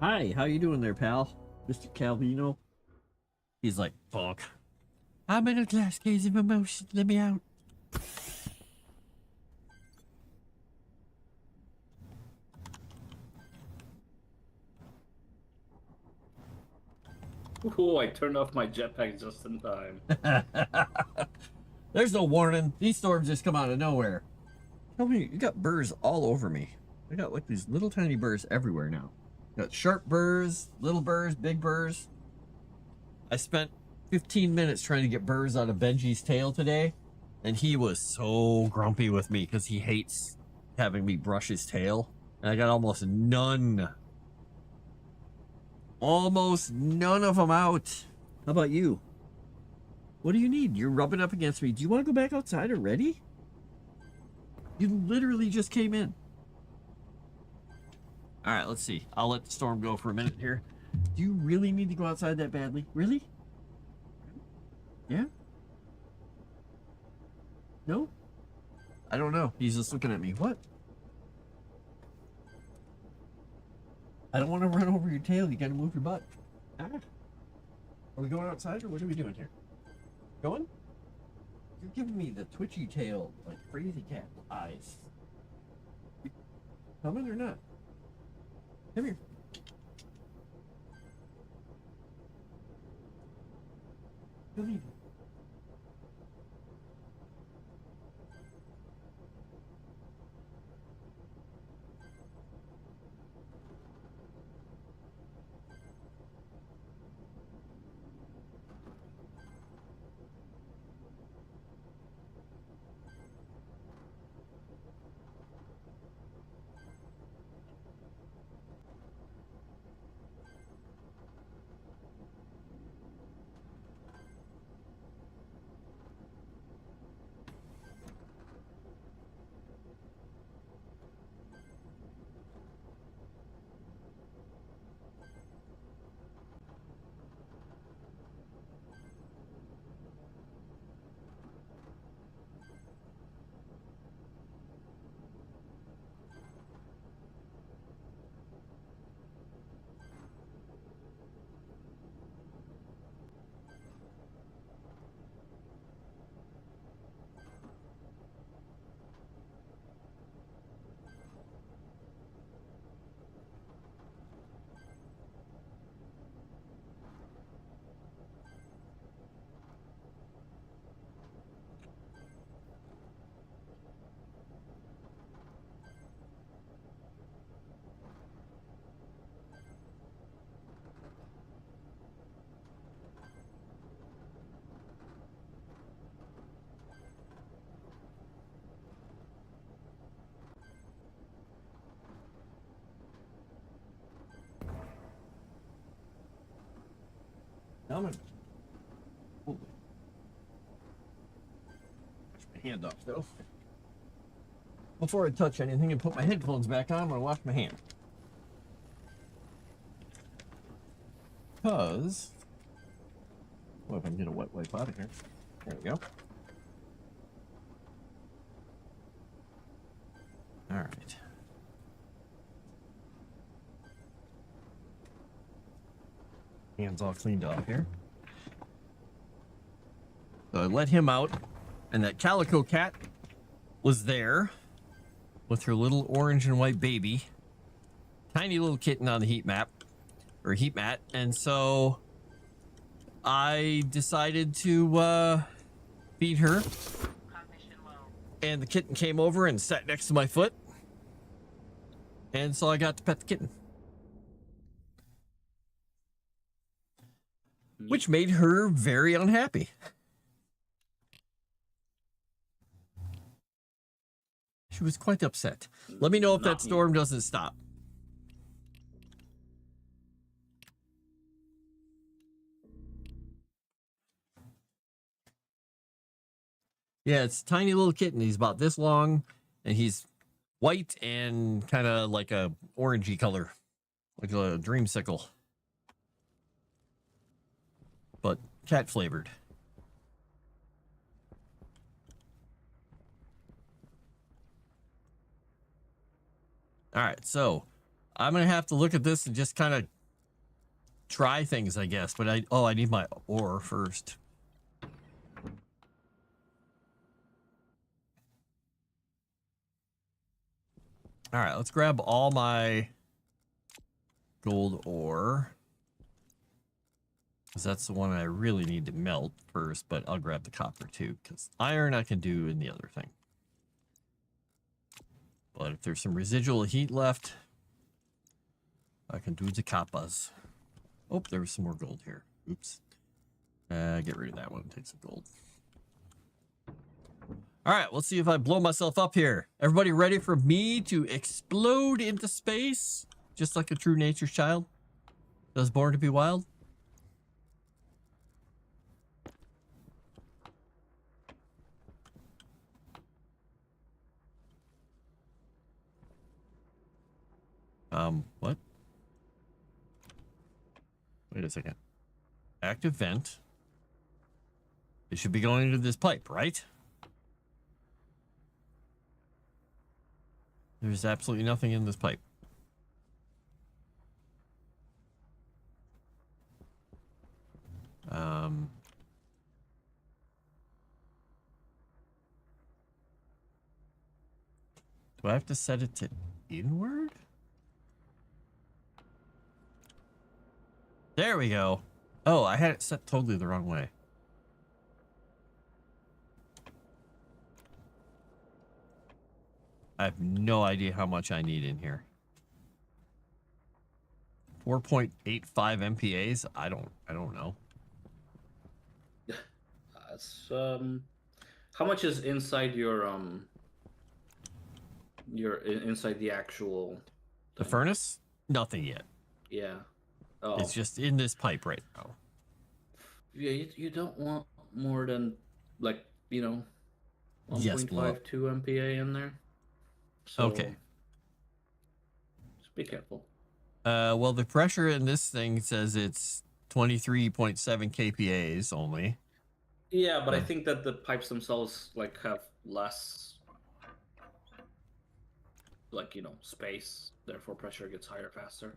Hi, how you doing there, pal? Mr. Calvino? He's like, fuck. I'm in a glass case of emotion. Let me out. Ooh, I turned off my jetpack just in time. There's no warning. These storms just come out of nowhere. Tell me, you got burrs all over me. I got like these little tiny burrs everywhere now. Got sharp burrs, little burrs, big burrs. I spent 15 minutes trying to get burrs out of Benji's tail today, and he was so grumpy with me because he hates having me brush his tail. And I got almost none of them out. How about you? What do you need? You're rubbing up against me. Do you want to go back outside already? You literally just came in. All right, let's see. I'll let the storm go for a minute here. Do you really need to go outside that badly? Really? Yeah? No? I don't know. He's just looking at me. What? I don't want to run over your tail. You gotta move your butt. Ah. Are we going outside or what are we doing here? Going? You're giving me the twitchy tail, like crazy cat eyes. Coming or not? Come here. Come here. I'm gonna wash my hand off though. Before I touch anything and put my headphones back on, I'm gonna wash my hand. Because, well, if I can get a wet wipe out of here. There we go. All right. Hands all cleaned off here. So I let him out, and that calico cat was there with her little orange and white baby. Tiny little kitten on the heat mat. And so I decided to feed her. Cognition low. And the kitten came over and sat next to my foot. And so I got to pet the kitten. Which made her very unhappy. She was quite upset. Let me know if that storm doesn't stop. Yeah, it's a tiny little kitten. He's about this long, and he's white and kind of like a orangey color, like a dreamsicle, but cat flavored. All right, so I'm gonna have to look at this and just kind of try things, I guess. But I need my ore first. All right, let's grab all my gold ore. Because that's the one I really need to melt first, but I'll grab the copper too, because iron I can do in the other thing. But if there's some residual heat left, I can do the coppas. Oh, there was some more gold here. Oops. Get rid of that one, take some gold. All right, let's see if I blow myself up here. Everybody ready for me to explode into space? Just like a true nature's child that was born to be wild? What? Wait a second. Active vent. It should be going into this pipe, right? There's absolutely nothing in this pipe. Do I have to set it to inward? There we go. Oh, I had it set totally the wrong way. I have no idea how much I need in here. 4.85 MPAs? I don't know. That's how much is inside your inside the actual The furnace? Nothing yet. Yeah. Oh. It's just in this pipe right now. Yeah, you don't want more than, like, 1.52 Yes, MPA in there. So okay. Just be careful. Well, the pressure in this thing says it's 23.7 kPAs only. Yeah, but I think that the pipes themselves have less, space. Therefore, pressure gets higher faster.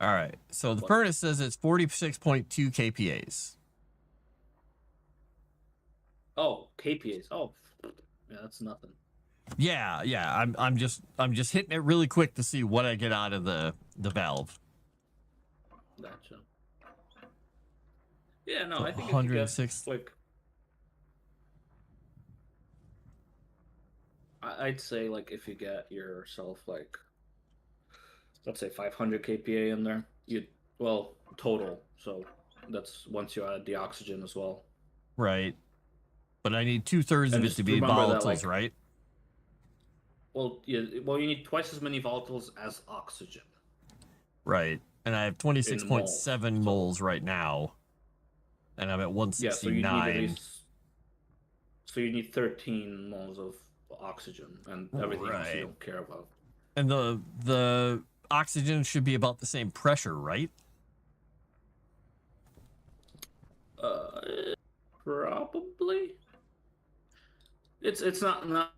All right. So the furnace says it's 46.2 kPAs. Oh, kPAs. Oh, yeah, that's nothing. Yeah. I'm just hitting it really quick to see what I get out of the valve. Gotcha. Yeah, no, So I think 106. I'd say if you get yourself let's say 500 kPa in there, total. So that's once you add the oxygen as well. Right. But I need 2/3 of it to be volatiles, right? Well, yeah. Well, you need twice as many volatiles as oxygen. Right. And I have 26.7 moles right now. and I'm at Yeah, so you need at 169. least. So you need 13 moles of oxygen, and everything else you Right. don't care about. And the oxygen should be about the same pressure, right? Probably. It's not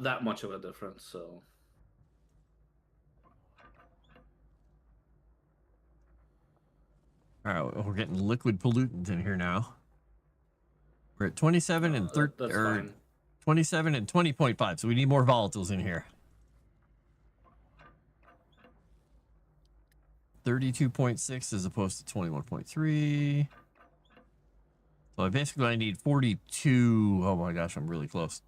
that much of a difference. So All right, we're getting liquid pollutants in here now. We're at 27 and 30, that's or fine. 27 and 20.5, so we need more volatiles in here. 32.6 as opposed to 21.3. So I need 42. Oh my gosh, I'm really close.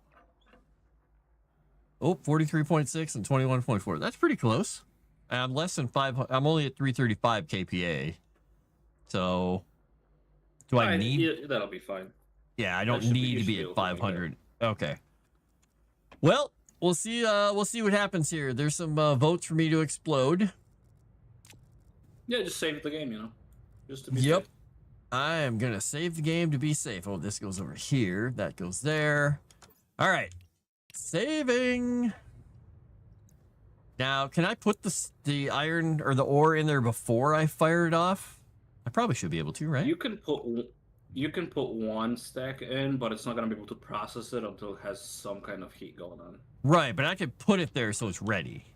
Oh, 43.6 and 21.4. That's pretty close. I'm less than 5. I'm only at 335 kPa. So do I need? Yeah, that'll be fine. Yeah, I don't should be- need you to should be be at able to make 500. Okay. Well, we'll see. We'll see what happens here. There's some votes for me to explode. Yeah, just save the game, just to be Yep. safe. I am gonna save the game to be safe. Oh, this goes over here. That goes there. All right. Saving. Now, can I put the iron or the ore in there before I fire it off? I probably should be able to, right? You can put one stack in, but it's not gonna be able to process it until it has some kind of heat going on. Right, but I could put it there so it's ready.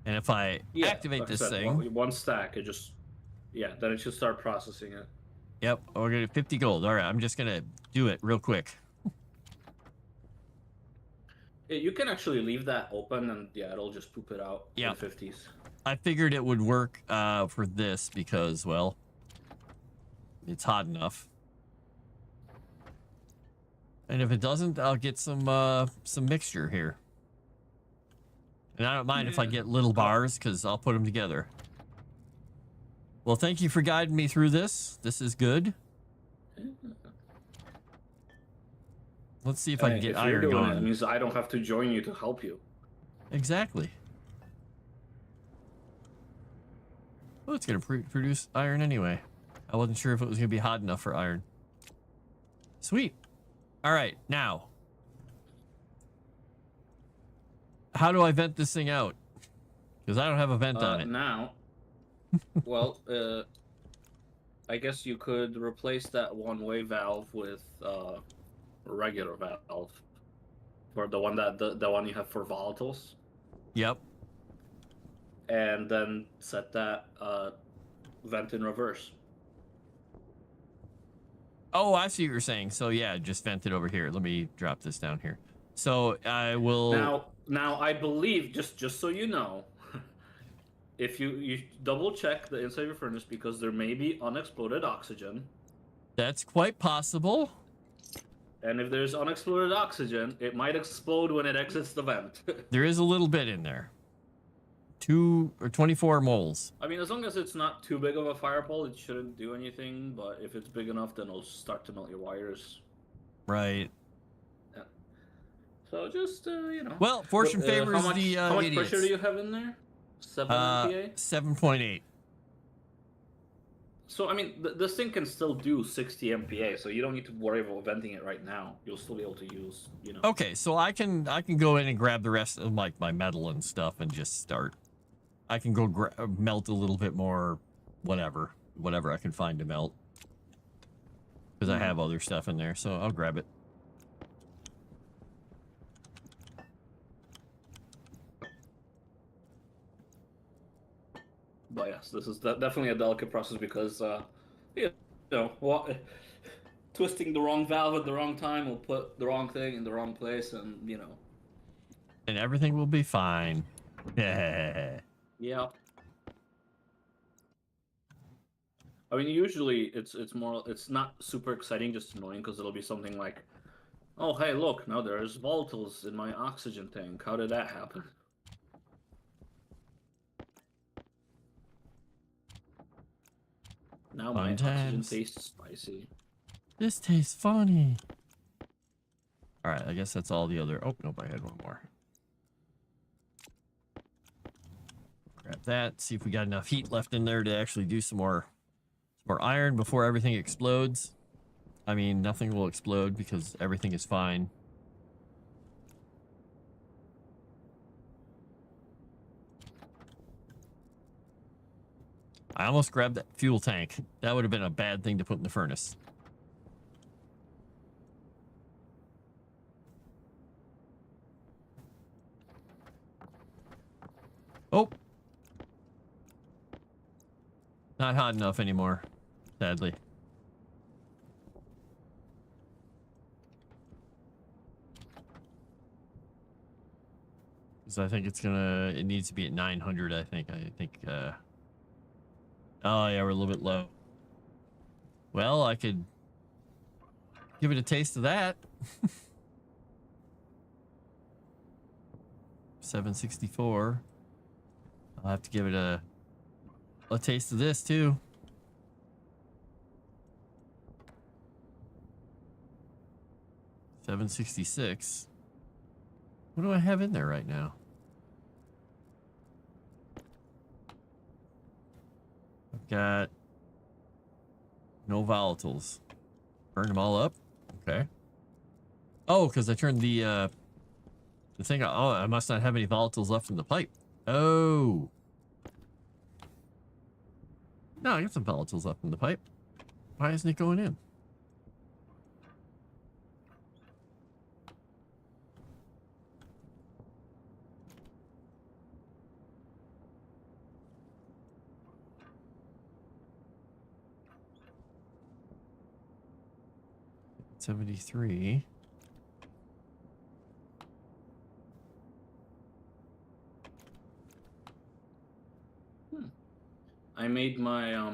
And if I Yeah, activate like I this said, thing, one stack, then it should start processing it. yep, we're gonna 50 gold. All right, I'm just gonna do it real quick. Yeah, you can actually leave that open, and yeah, it'll just poop it out Yeah. in 50s. I figured it would work for this because, well, it's hot enough. And if it doesn't, I'll get some mixture here. And I don't mind if I Yeah. get little bars because I'll put them together. Well, thank you for guiding me through this. This is good. Let's see if I can get If you're iron doing going. it, it means I don't have to join you to help you. Exactly. Well, it's going to produce iron anyway. I wasn't sure if it was going to be hot enough for iron. Sweet. All right, now. How do I vent this thing out? Because I don't have a vent on it. Now, well, I guess you could replace that one-way valve with a regular valve, or the one the one you have for volatiles, Yep. and then set that vent in reverse. Oh, I see what you're saying. So yeah, just vent it over here. Let me drop this down here. So I will. Now I believe, just so you know, if you double check the inside of your furnace, because there may be unexploded oxygen, That's quite possible. and if there's unexploded oxygen, it might explode when it exits the vent. There is a little bit in there. 2 or 24 moles. I mean, as long as it's not too big of a fireball, it shouldn't do anything. But if it's big enough, then it'll start to melt your wires. Right. So just Well, fortune favors how much, the how much idiots. pressure do you have in there? 7 MPa. 7.8. So I mean, this thing can still do 60 MPa. So you don't need to worry about venting it right now. You'll still be able to use, Okay, so I can go in and grab the rest of my metal and stuff and just start. I can go melt a little bit more, whatever I can find to melt, because I have other stuff in there. So I'll grab it. But yes, this is definitely a delicate process because, twisting the wrong valve at the wrong time will put the wrong thing in the wrong place, and And everything will be fine. Yeah. I mean, usually it's not super exciting, just annoying, because it'll be something like, oh hey, look, now there's volatiles in my oxygen tank. How did that happen? Now my oxygen Sometimes. tastes spicy. This tastes funny. All right, I guess that's all the other. Oh, nope, I had one more. Grab that. See if we got enough heat left in there to actually do some more or iron before everything explodes. I mean, nothing will explode because everything is fine. I almost grabbed that fuel tank. That would have been a bad thing to put in the furnace. Oh. Not hot enough anymore, sadly. Because I think it needs to be at 900, I think. Oh, yeah, we're a little bit low. Well, I could give it a taste of that. 764. I'll have to give it a taste of this too. $766. What do I have in there right now? I've got no volatiles. Burn them all up. Okay. Oh, because I turned the thing. Oh, I must not have any volatiles left in the pipe. Oh. No, I got some volatiles left in the pipe. Why isn't it going in? $73. I made my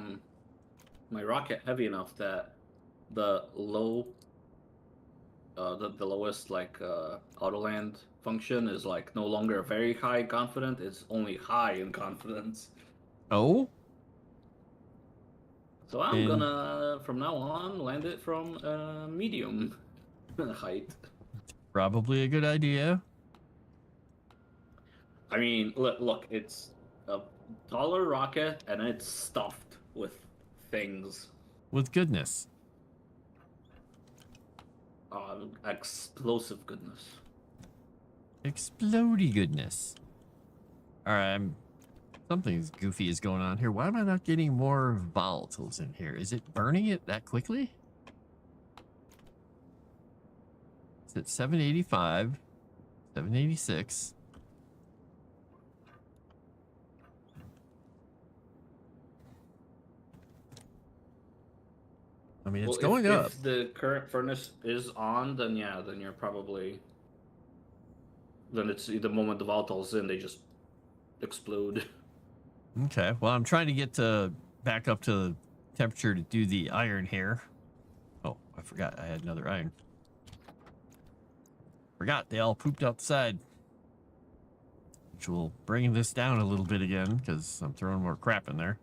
my rocket heavy enough that the lowest like autoland function is like no longer very high confident, it's only high in confidence. Oh? So I'm gonna from now on land it from medium height. Probably a good idea. I mean, look, it's a taller rocket and it's stuffed with things. With goodness. Explosive goodness. Explodey goodness. Alright, something's goofy is going on here. Why am I not getting more volatiles in here? Is it burning it that quickly? It's at 785, 786. I mean, it's going up. If the current furnace is on, then yeah, then you're probably... Then it's the moment the volatiles in, they just explode. Okay, well, I'm trying to get back up to the temperature to do the iron here. Oh, I forgot I had another iron. Forgot they all pooped out the side. Which will bring this down a little bit again because I'm throwing more crap in there.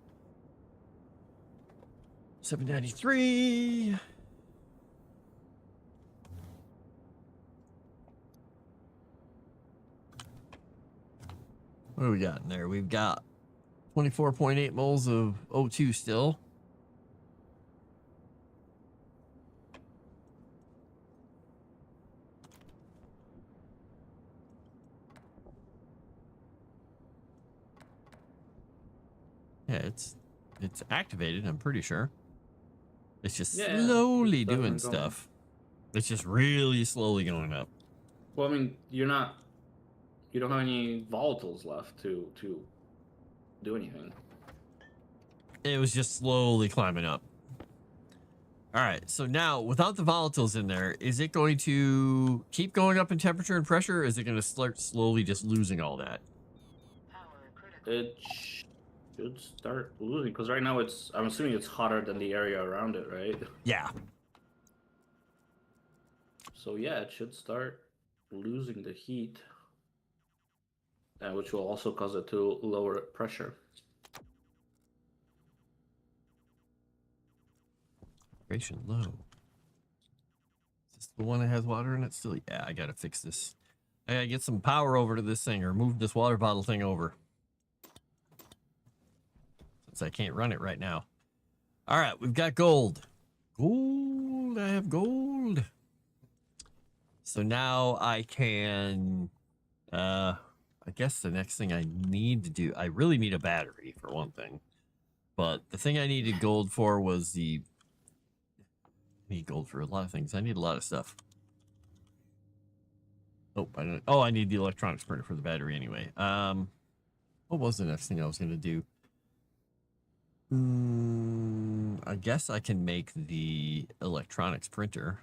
793. What do we got in there? We've got 24.8 moles of O2 still. Yeah, it's activated, I'm pretty sure. It's just slowly doing stuff. It's just really slowly going up. Well, I mean, you don't have any volatiles left to do anything. It was just slowly climbing up. All right, so now without the volatiles in there, is it going to keep going up in temperature and pressure, or is it going to start slowly just losing all that? Power critical. It should start losing, because right now I'm assuming it's hotter than the area around it, right? Yeah. So yeah, it should start losing the heat, which will also cause it to lower pressure. Vibration low. Is this the one that has water in it still? Yeah, I gotta fix this. I gotta get some power over to this thing, or move this water bottle thing over. Since I can't run it right now. All right, we've got gold. Gold, I have gold. So now I can, I guess the next thing I need to do, I really need a battery for one thing. But the thing I needed gold for was I need gold for a lot of things. I need a lot of stuff. Oh, I don't. Oh, I need the electronics printer for the battery anyway. What was the next thing I was going to do? I guess I can make the electronics printer.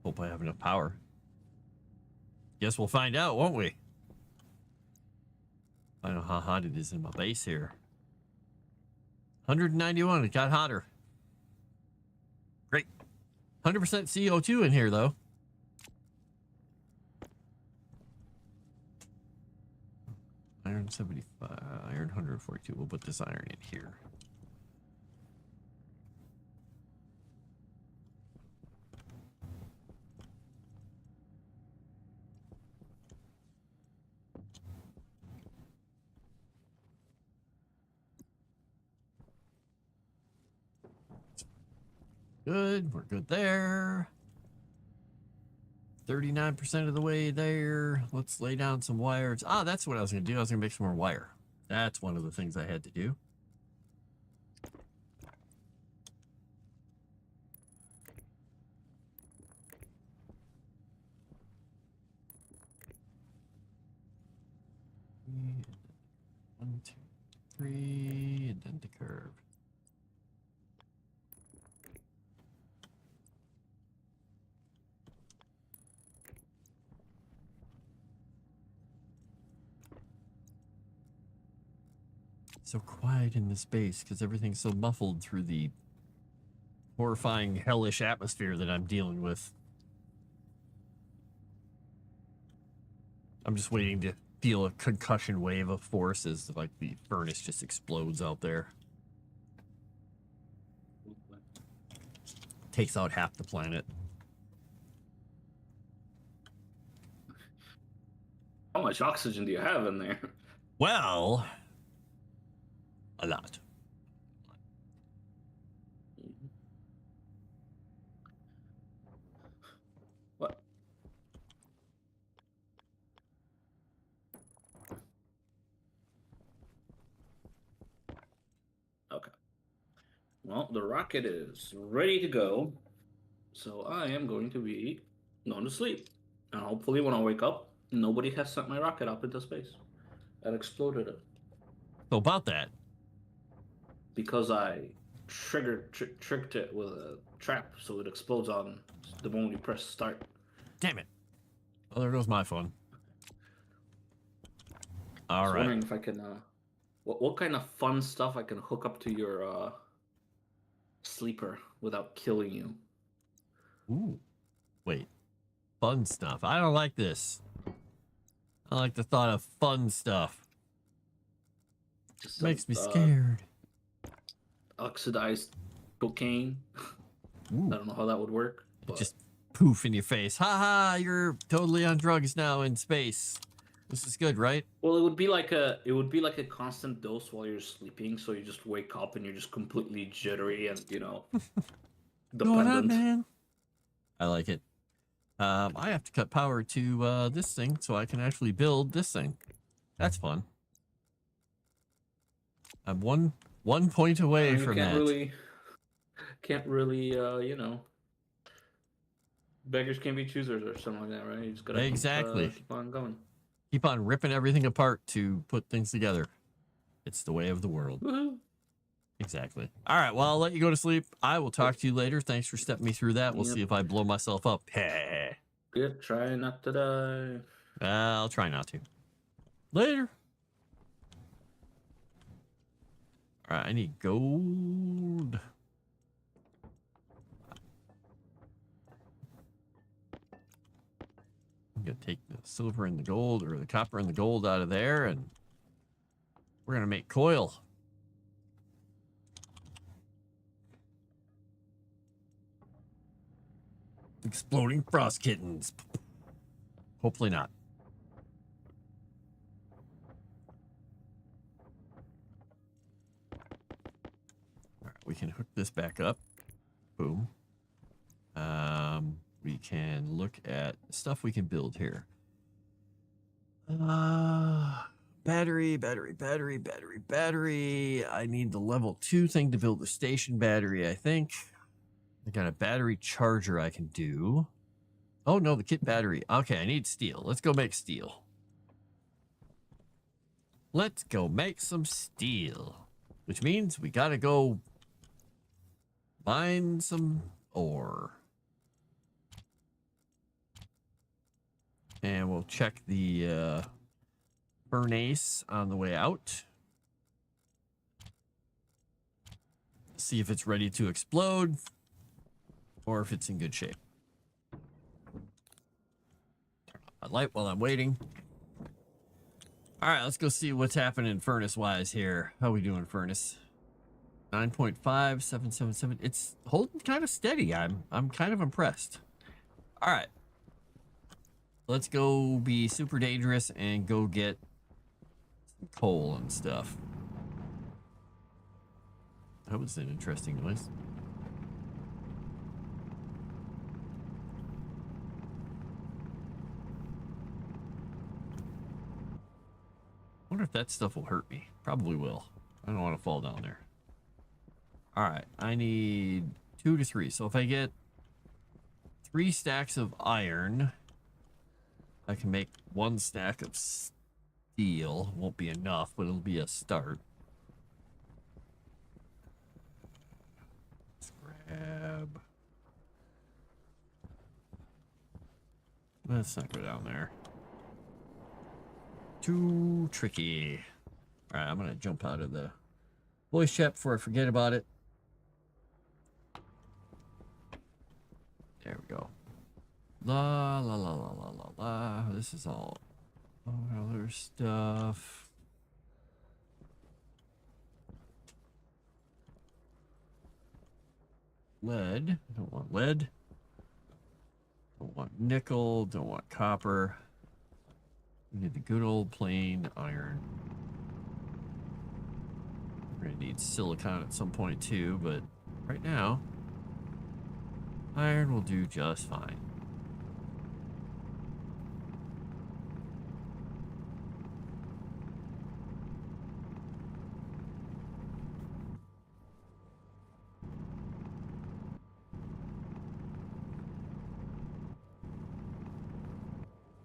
Hope I have enough power. Guess we'll find out, won't we? I don't know how hot it is in my base here. 191, it got hotter. Great. 100% CO2 in here, though. Iron 75, iron 142. We'll put this iron in here. Good, we're good there. 39% of the way there. Let's lay down some wires. Ah, that's what I was going to do. I was going to make some more wire. That's one of the things I had to do. One, two, three, and then the curve. So quiet in this base because everything's so muffled through the horrifying hellish atmosphere that I'm dealing with. I'm just waiting to feel a concussion wave of force as like the furnace just explodes out there. Takes out half the planet. How much oxygen do you have in there? Well, a lot. What? Okay. Well, the rocket is ready to go. So I am going to be going to sleep. And hopefully when I wake up, nobody has sent my rocket up into space and exploded it. So about that. Because I tricked it with a trap so it explodes on the moment you press start. Damn it. Well, there goes my fun. I All was right. wondering if I can, what kind of fun stuff I can hook up to your sleeper without killing you. Ooh. Wait. Fun stuff. I don't like this. I like the thought of fun stuff. Just some, Makes me scared. Oxidized cocaine. Ooh. I don't know how that would work. But Just poof in your face. Ha ha, you're totally on drugs now in space. This is good, right? well, it would be like a constant dose while you're sleeping, so you just wake up and you're just completely jittery and Going on, dependent. man. I like it. I have to cut power to this thing so I can actually build this thing. That's fun. I'm one point away You from can't that. can't really, beggars can't be choosers or something like that, right? You just gotta Exactly. keep on going. Keep on ripping everything apart to put things together. It's the way of the world. Woohoo! Exactly. All right. Well, I'll let you go to sleep. I will talk to you later. Thanks for stepping me through that. We'll Yep. see if I blow myself up. Good. Try not to die. I'll try not to. Later. All right. I need gold. I'm going to take the silver and the gold, or the copper and the gold out of there, and we're going to make coil. Exploding frost kittens. Hopefully not. We can hook this back up. Boom. We can look at stuff we can build here. Battery. I need the level 2 thing to build the station battery, I think. I got a battery charger I can do. Oh, no, the kit battery. Okay, I need steel. Let's go make steel. Let's go make some steel. Which means we gotta go mine some ore. And we'll check the furnace on the way out. See if it's ready to explode or if it's in good shape. Turn on my light while I'm waiting. All right, let's go see what's happening furnace-wise here. How we doing, furnace? 9.5777. It's holding kind of steady. I'm kind of impressed. All right. Let's go be super dangerous and go get some coal and stuff. That was an interesting noise. I wonder if that stuff will hurt me. Probably will. I don't want to fall down there. All right, I need 2 to 3. So if I get 3 stacks of iron, I can make 1 stack of steel. Won't be enough, but it'll be a start. Let's grab. Let's not go down there. Too tricky. All right, I'm gonna jump out of the voice chat before I forget about it. There we go. La la la la la la la. This is all other stuff. Lead. I don't want lead. Don't want nickel. Don't want copper. We need the good old plain iron. We're gonna need silicon at some point too, but right now, iron will do just fine.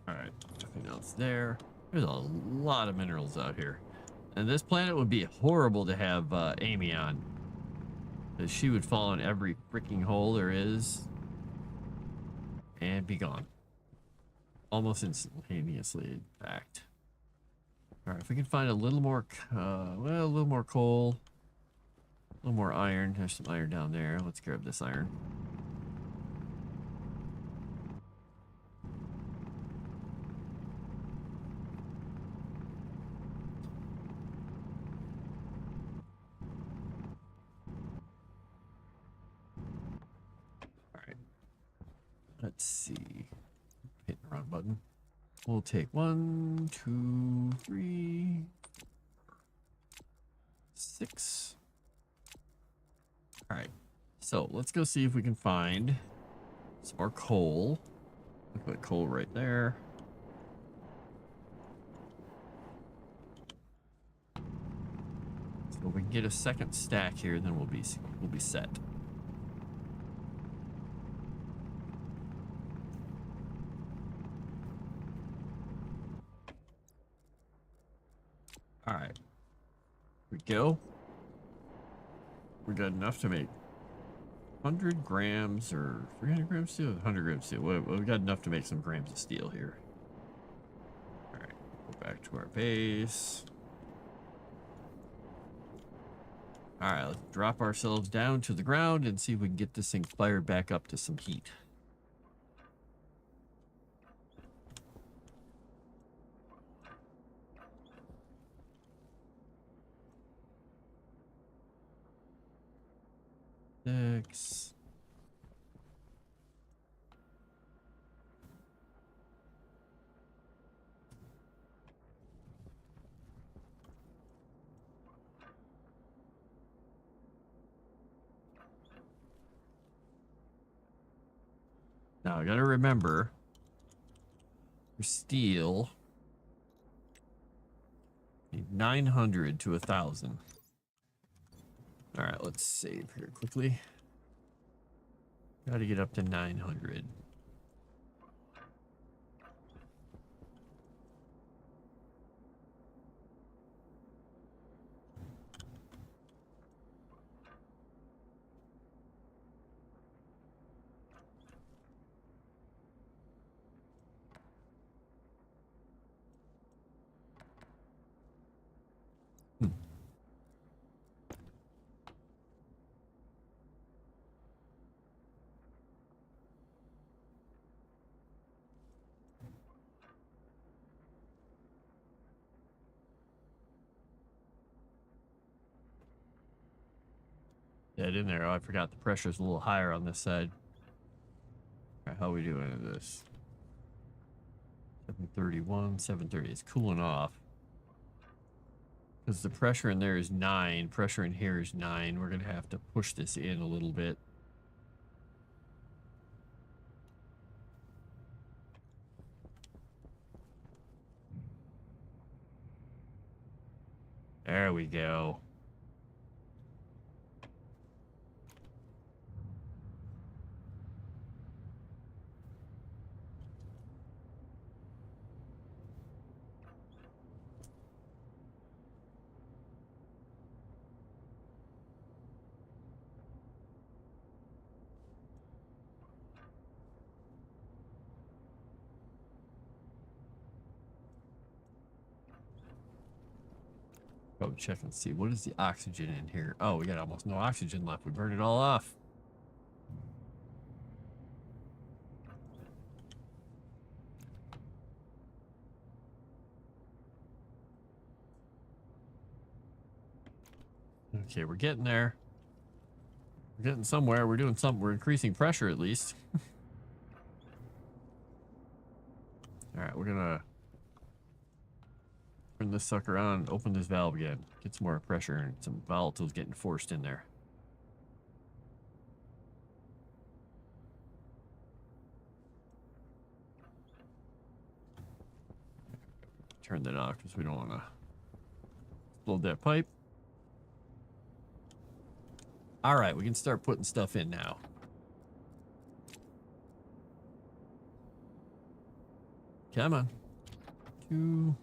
Alright, nothing else there. There's a lot of minerals out here. And this planet would be horrible to have Amy on. Because she would fall in every freaking hole there is. And be gone. Almost instantaneously, in fact. Alright, if we can find a little more, well, a little more coal. A little more iron. There's some iron down there. Let's grab this iron. Let's see. Hitting the wrong button. We'll take 1, 2, 3, 6. All right. So let's go see if we can find some more coal. Look at coal right there. So if we can get a second stack here, then we'll be set. All right, here we go. We got enough to make 100 grams or 300 grams steel, 100 grams steel. We got enough to make some grams of steel here. All right, go back to our base. All right, let's drop ourselves down to the ground and see if we can get this thing fired back up to some heat. Six. Now I gotta remember for steel, need 900 to 1,000. All right, let's save here quickly. Gotta get up to 900. Dead in there. Oh, I forgot the pressure's a little higher on this side. All right, how are we doing in this? 731, 730. It's cooling off. Because the pressure in there is 9. Pressure in here is 9. We're going to have to push this in a little bit. There we go. Go check and see what is the oxygen in here. Oh, we got almost no oxygen left. We burned it all off. Okay, we're getting there. We're getting somewhere. We're doing something. We're increasing pressure at least. All right, we're gonna turn this sucker on, open this valve again, get some more pressure and some volatiles getting forced in there. Turn that off because we don't want to explode that pipe. All right, we can start putting stuff in now. Come on. 2.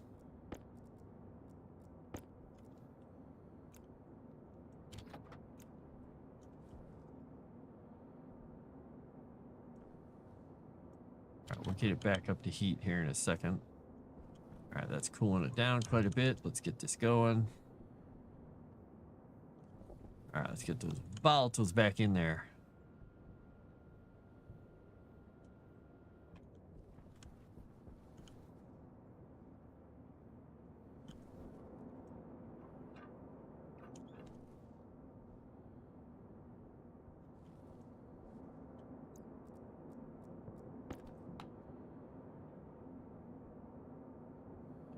All right, we'll get it back up to heat here in a second. All right, that's cooling it down quite a bit. Let's get this going. All right, let's get those volatiles back in there.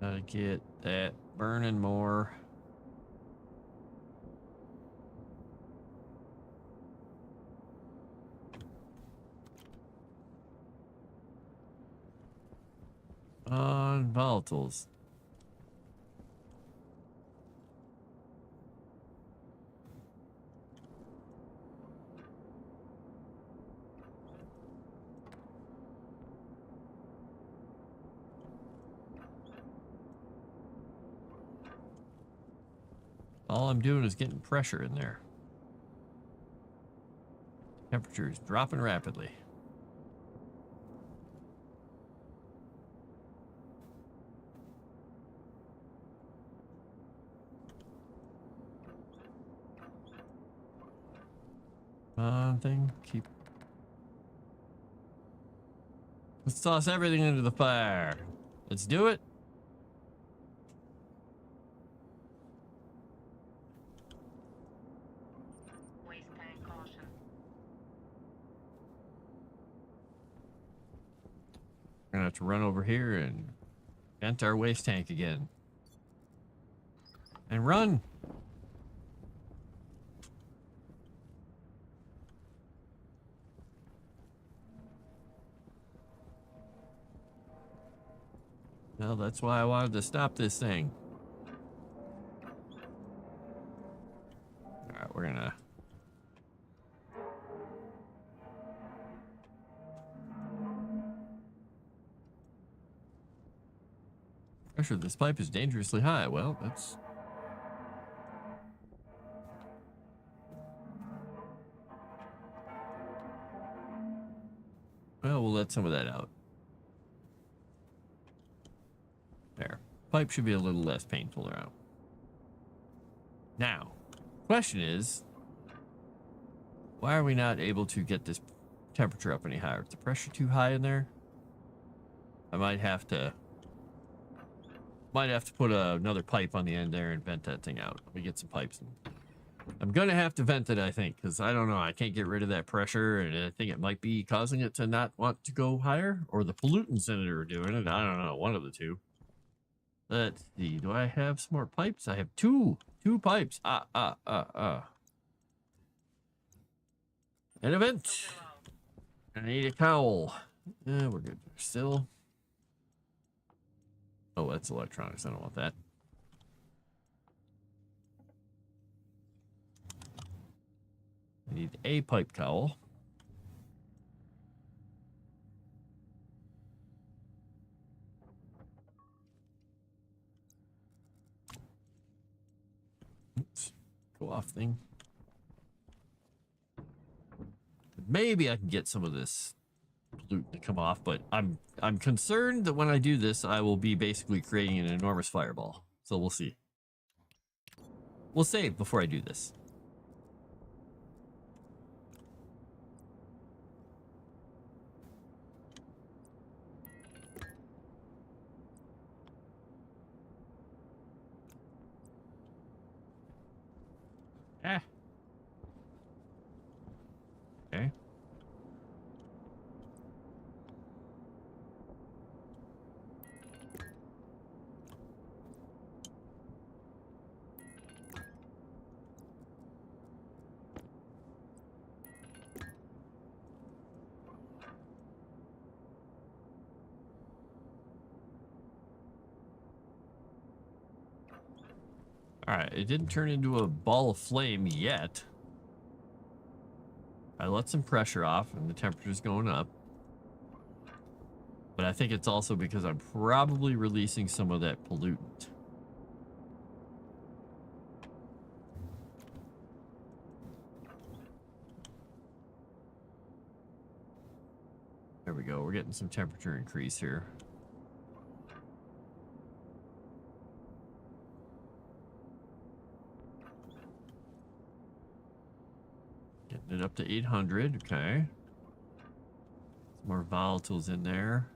Gotta get that burning more. On volatiles. All I'm doing is getting pressure in there. Temperature is dropping rapidly. Thing, keep. Let's toss everything into the fire. Let's do it. Waste tank caution. We're gonna have to run over here and vent our waste tank again. And run. Well, that's why I wanted to stop this thing. All right, we're gonna. Pressure of this pipe is dangerously high. Well, that's. Well, we'll let some of that out. There. Pipe should be a little less painful around. Now, question is, why are we not able to get this temperature up any higher? Is the pressure too high in there? I might have to put another pipe on the end there and vent that thing out. Let me get some pipes. I'm gonna have to vent it, I think, because I don't know. I can't get rid of that pressure, and I think it might be causing it to not want to go higher, or the pollutants in it are doing it. I don't know. One of the two. Let's see. Do I have some more pipes? I have two pipes. And a vent. I need a cowl. Yeah, we're good. Still. Oh, that's electronics. I don't want that. I need a pipe cowl. Oops. Go off thing. Maybe I can get some of this pollutant to come off, but I'm concerned that when I do this, I will be basically creating an enormous fireball. So we'll see. We'll save before I do this. Ah. Okay. All right, it didn't turn into a ball of flame yet. I let some pressure off and the temperature's going up. But I think it's also because I'm probably releasing some of that pollutant. There we go. We're getting some temperature increase here. Getting it up to 800. Okay. Some more volatiles in there.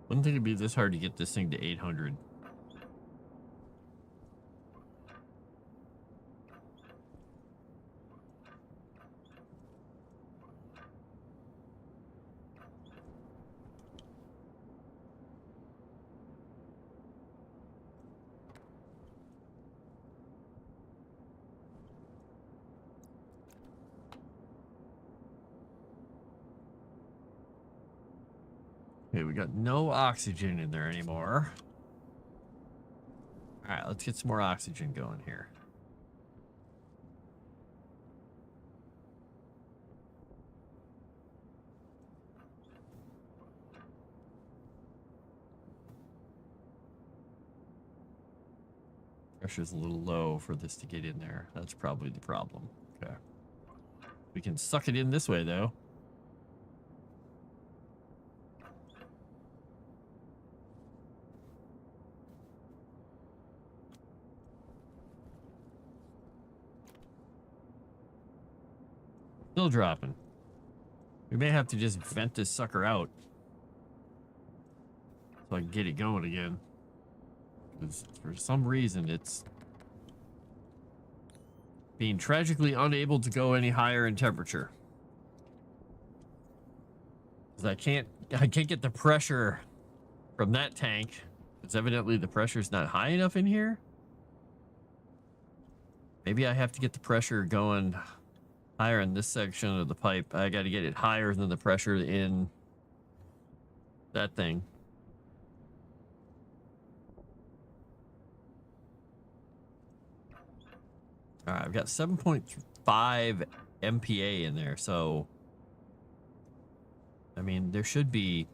Wouldn't think it'd be this hard to get this thing to 800. Okay, we got no oxygen in there anymore. All right, let's get some more oxygen going here. Pressure's a little low for this to get in there. That's probably the problem. Okay. We can suck it in this way, though. Still dropping. We may have to just vent this sucker out. so I can get it going again. Because for some reason it's being tragically unable to go any higher in temperature. Because I can't get the pressure from that tank. It's evidently the pressure's not high enough in here. Maybe I have to get the pressure going higher in this section of the pipe. I got to get it higher than the pressure in that thing. All right, I've got 7.5 MPa in there, so I mean, there should be.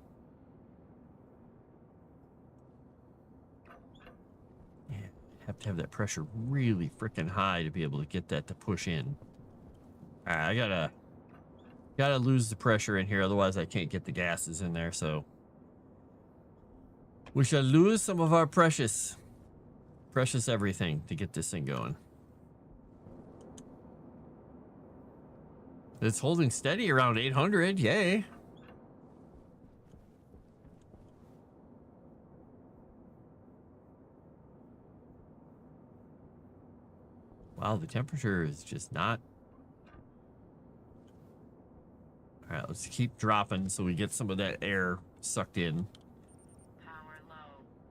Yeah, have to have that pressure really freaking high to be able to get that to push in. All right, I gotta lose the pressure in here, otherwise I can't get the gases in there. So we shall lose some of our precious everything to get this thing going. It's holding steady around 800. Yay. Wow, the temperature is just not. All right, let's keep dropping so we get some of that air sucked in. Power low.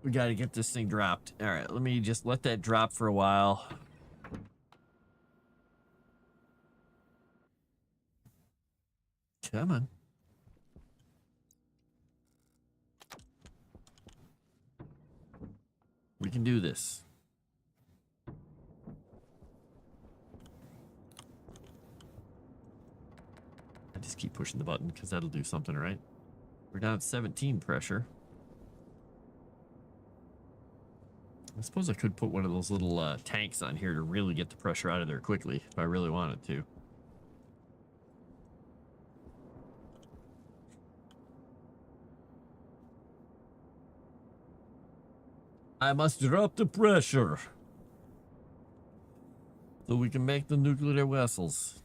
We got to get this thing dropped. All right, let me just let that drop for a while. Come on. We can do this. I just keep pushing the button because that'll do something, right? We're down at 17 pressure. I suppose I could put one of those little tanks on here to really get the pressure out of there quickly if I really wanted to. I must drop the pressure so we can make the nuclear vessels.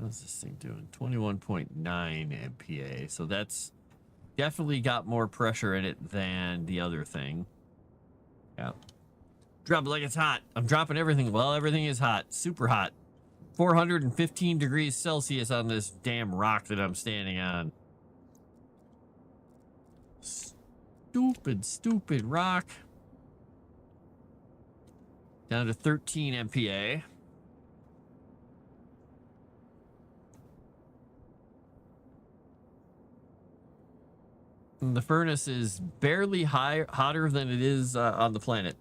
How's this thing doing? 21.9 MPa. So that's definitely got more pressure in it than the other thing. Yeah. Drop it like it's hot. I'm dropping everything. Well, everything is hot. Super hot. 415 degrees Celsius on this damn rock that I'm standing on. Stupid rock. Down to 13 MPa. And the furnace is barely hotter than it is on the planet.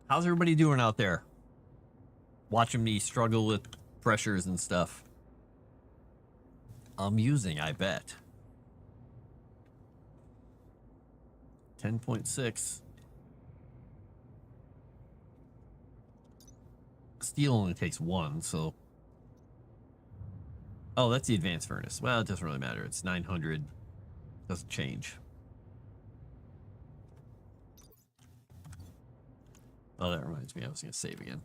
How's everybody doing out there? Watching me struggle with pressures and stuff. Amusing, I bet. 10.6. Steel only takes 1, so. Oh, that's the advanced furnace. Well, it doesn't really matter. It's 900. Doesn't change. Oh, that reminds me. I was going to save again.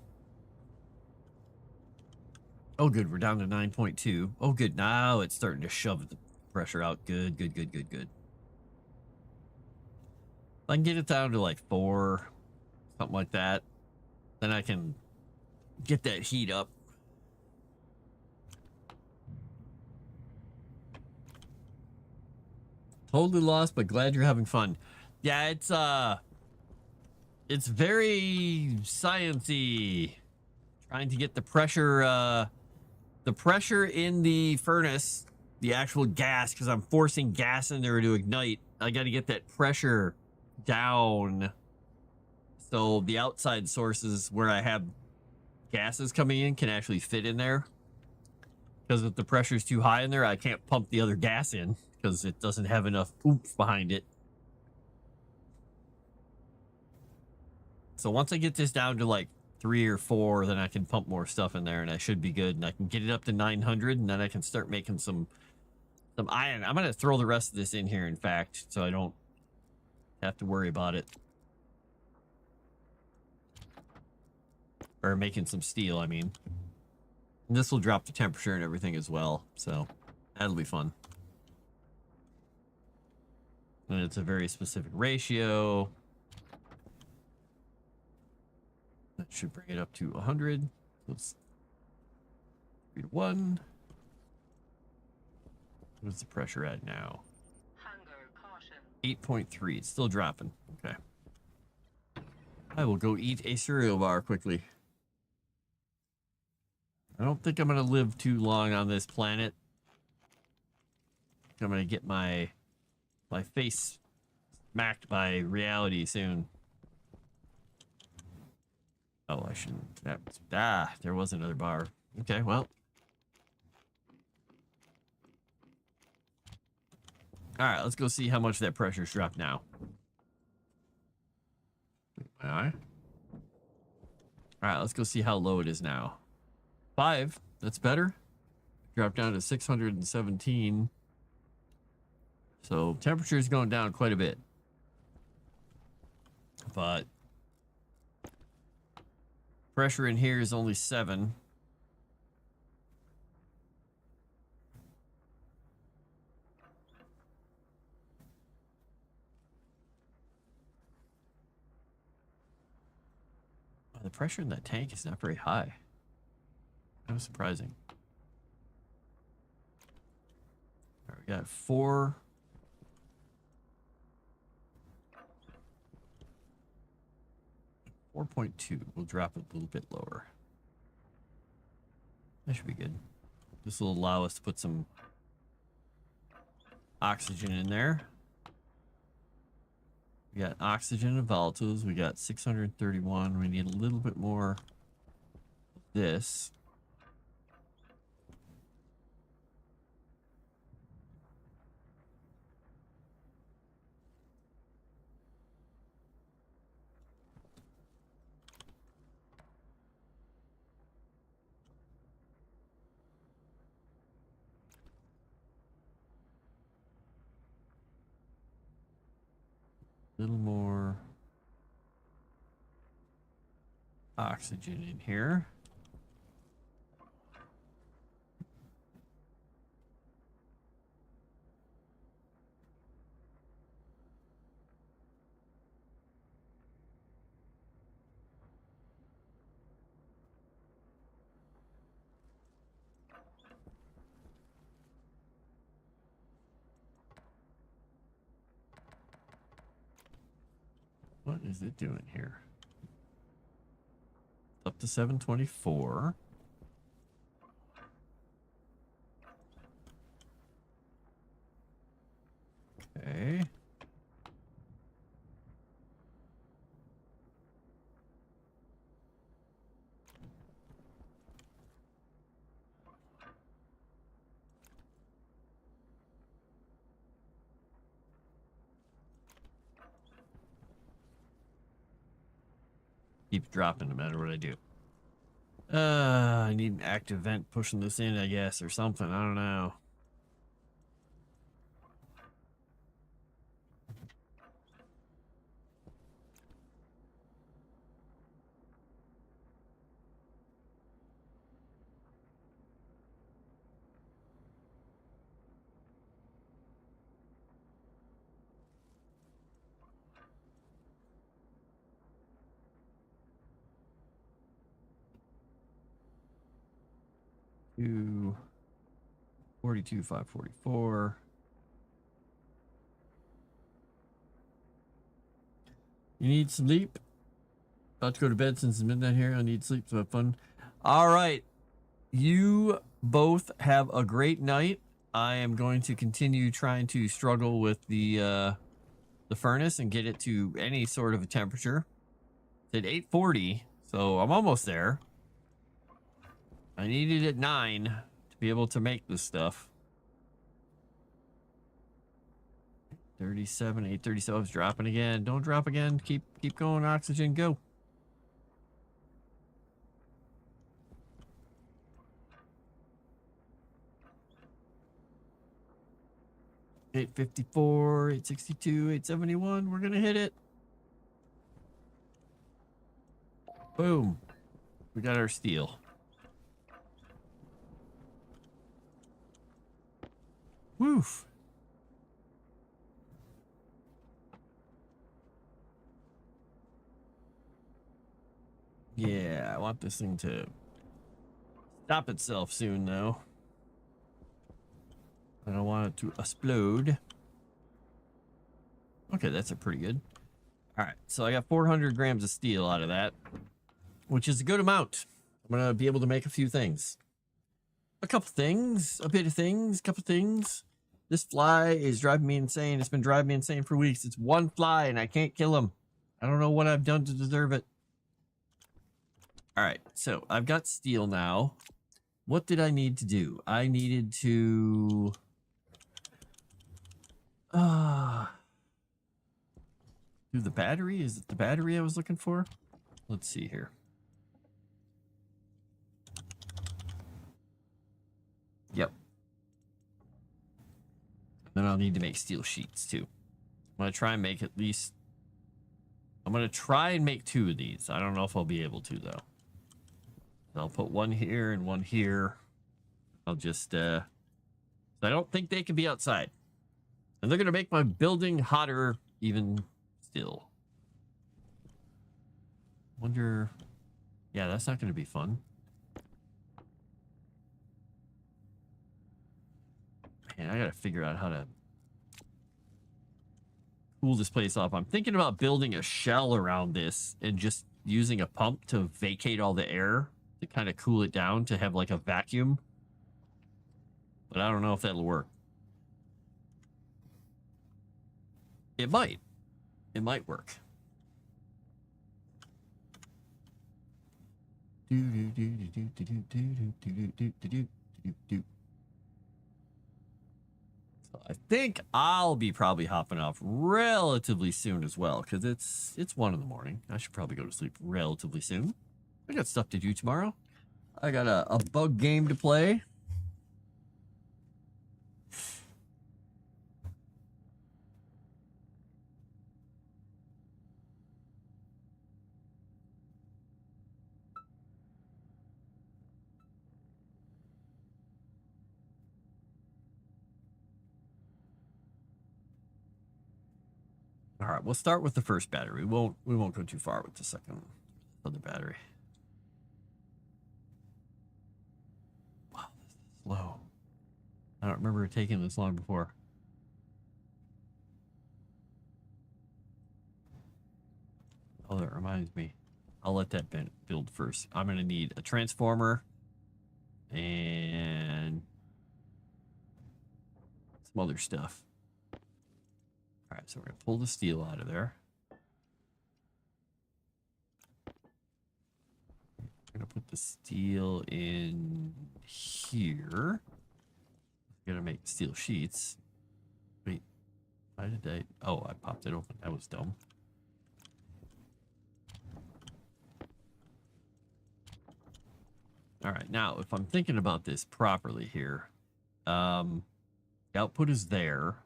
Oh, good. We're down to 9.2. Oh, good. Now it's starting to shove the pressure out. Good. If I can get it down to like 4, something like that, then I can get that heat up. Totally lost, but glad you're having fun. Yeah, it's very sciencey. Trying to get the pressure in the furnace, the actual gas, because I'm forcing gas in there to ignite. I got to get that pressure down so the outside sources where I have gases coming in can actually fit in there. Because if the pressure's too high in there, I can't pump the other gas in because it doesn't have enough oomph behind it. So once I get this down to like 3 or 4, then I can pump more stuff in there and I should be good. And I can get it up to 900 and then I can start making some iron. I'm going to throw the rest of this in here, in fact, so I don't have to worry about it. Or making some steel, I mean. And this will drop the temperature and everything as well, so that'll be fun. And it's a very specific ratio. That should bring it up to 100. Let's 3 to 1. What's the pressure at now? Hunger caution. 8.3. It's still dropping. Okay. I will go eat a cereal bar quickly. I don't think I'm going to live too long on this planet. I'm going to get my face smacked by reality soon. Oh, I shouldn't. There was another bar. Okay, well. All right, let's go see how much that pressure's dropped now. My eye. All right, let's go see how low it is now. 5. That's better. Dropped down to 617. So temperature is going down quite a bit. But pressure in here is only 7. The pressure in that tank is not very high. Kind of surprising. All right, we got 4. .2. We'll drop it a little bit lower. That should be good. This will allow us to put some oxygen in there. We got oxygen and volatiles. We got 631. We need a little bit more of this. Little more oxygen in here. What is it doing here? Up to 724. Okay. Keeps dropping no matter what I do. I need an active vent pushing this in, I guess, or something. I don't know. Two 42, 544. You need sleep? About to go to bed since it's midnight here. I need sleep to have fun. All right. You both have a great night. I am going to continue trying to struggle with the furnace and get it to any sort of a temperature. It's at 840, so I'm almost there. I need it at 9 to be able to make this stuff. 37, 837 is dropping again. Don't drop again. Keep going. Oxygen, go. $854, $862, $871. We're gonna hit it. Boom. We got our steel. Woof. Yeah, I want this thing to stop itself soon, though. I don't want it to explode. Okay, that's a pretty good. All right, so I got 400 grams of steel out of that, which is a good amount. I'm gonna be able to make a few things. A couple things, a bit of things, couple things. This fly is driving me insane. It's been driving me insane for weeks. It's one fly and I can't kill him. I don't know what I've done to deserve it. All right, so I've got steel now. What did I need to do? I needed to... do the battery? Is it the battery I was looking for? Let's see here. Yep. Then I'll need to make steel sheets too. I'm going to try and make at least... I'm going to try and make 2 of these. I don't know if I'll be able to, though. I'll put one here and one here. I'll just... I don't think they can be outside. And they're going to make my building hotter even still. Wonder... Yeah, that's not going to be fun. Man, I got to figure out how to cool this place off. I'm thinking about building a shell around this and just using a pump to vacate all the air to kind of cool it down to have like a vacuum. But I don't know if that'll work. It might. It might work. So I think I'll be probably hopping off relatively soon as well, because it's 1 in the morning. I should probably go to sleep relatively soon. I got stuff to do tomorrow. I got a bug game to play. All right, we'll start with the first battery. We won't go too far with the second other battery. Wow, this is slow. I don't remember it taking this long before. Oh, that reminds me. I'll let that build first. I'm going to need a transformer and some other stuff. All right, so we're going to pull the steel out of there. I'm going to put the steel in here. I'm going to make steel sheets. Wait, why did I... Oh, I popped it open. That was dumb. All right, now, if I'm thinking about this properly here, the output is there.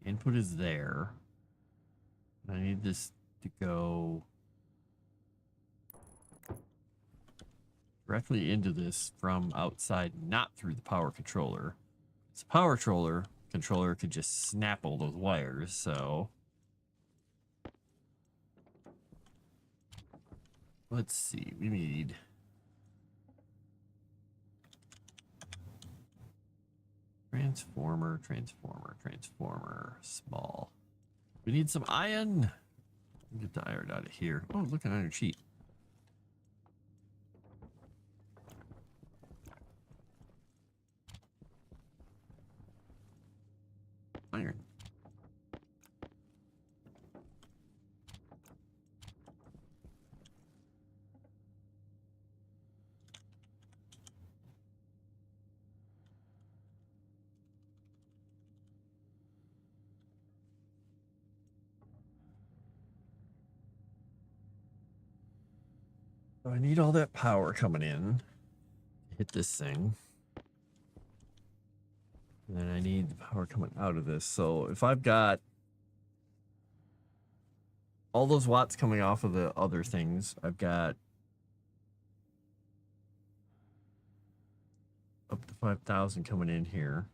Input is there. I need this to go directly into this from outside, not through the power controller. It's a power controller could just snap all those wires, so let's see. We need transformer, small. We need some iron. Get the iron out of here. Oh, look, an iron sheet. Iron. So I need all that power coming in to hit this thing. And then I need the power coming out of this. So if I've got all those watts coming off of the other things, I've got Up to 5,000 coming in here.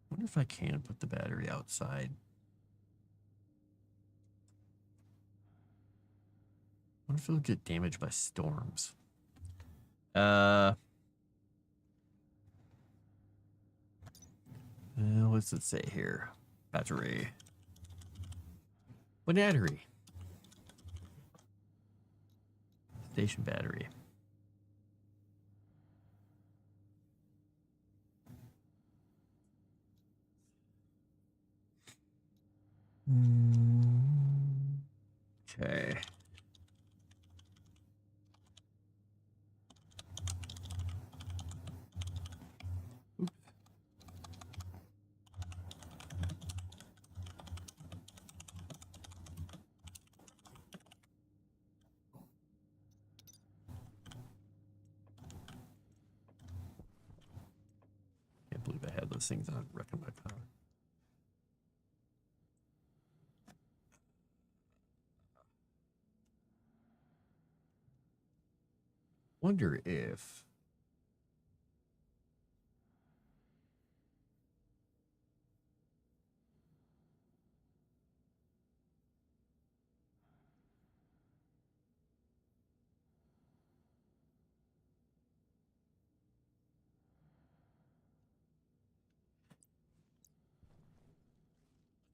Wonder if I can put the battery outside. Wonder if it'll get damaged by storms. What's it say here? Battery. Battery. Station battery. Okay. Oops. Can't believe I had those things on wrecking my car. Wonder if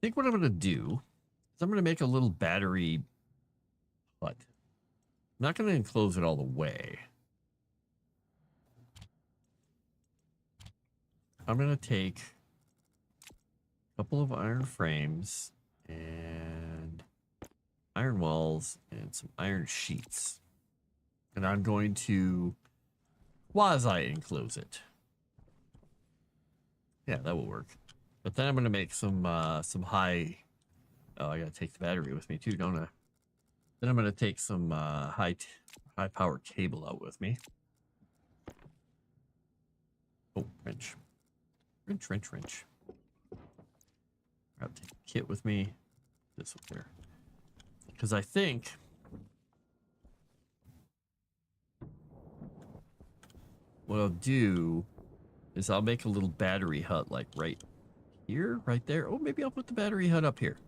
I think what I'm going to do is I'm going to make a little battery hut. I'm not going to enclose it all the way. I'm going to take a couple of iron frames and iron walls and some iron sheets. And I'm going to quasi-enclose it. Yeah, that will work. But then I'm going to make some high... Oh, I got to take the battery with me too, don't I? Then I'm going to take some high-power cable out with me. Oh, wrench. Wrench. I'll take a kit with me. This up there. Because I think... what I'll do is I'll make a little battery hut like right here, right there. Oh, maybe I'll put the battery hut up here.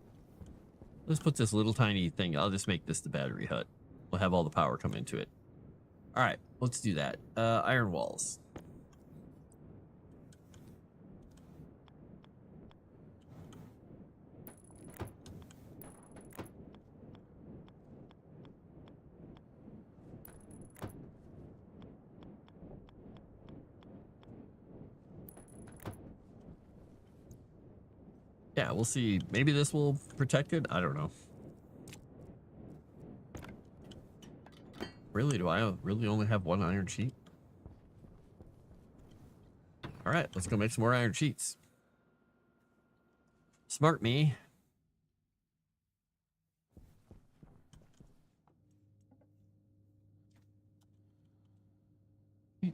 Let's put this little tiny thing. I'll just make this the battery hut. We'll have all the power come into it. All right, let's do that. Iron walls. Yeah, we'll see. Maybe this will protect it. I don't know. Really? Do I really only have one iron sheet? All right, let's go make some more iron sheets. Smart me.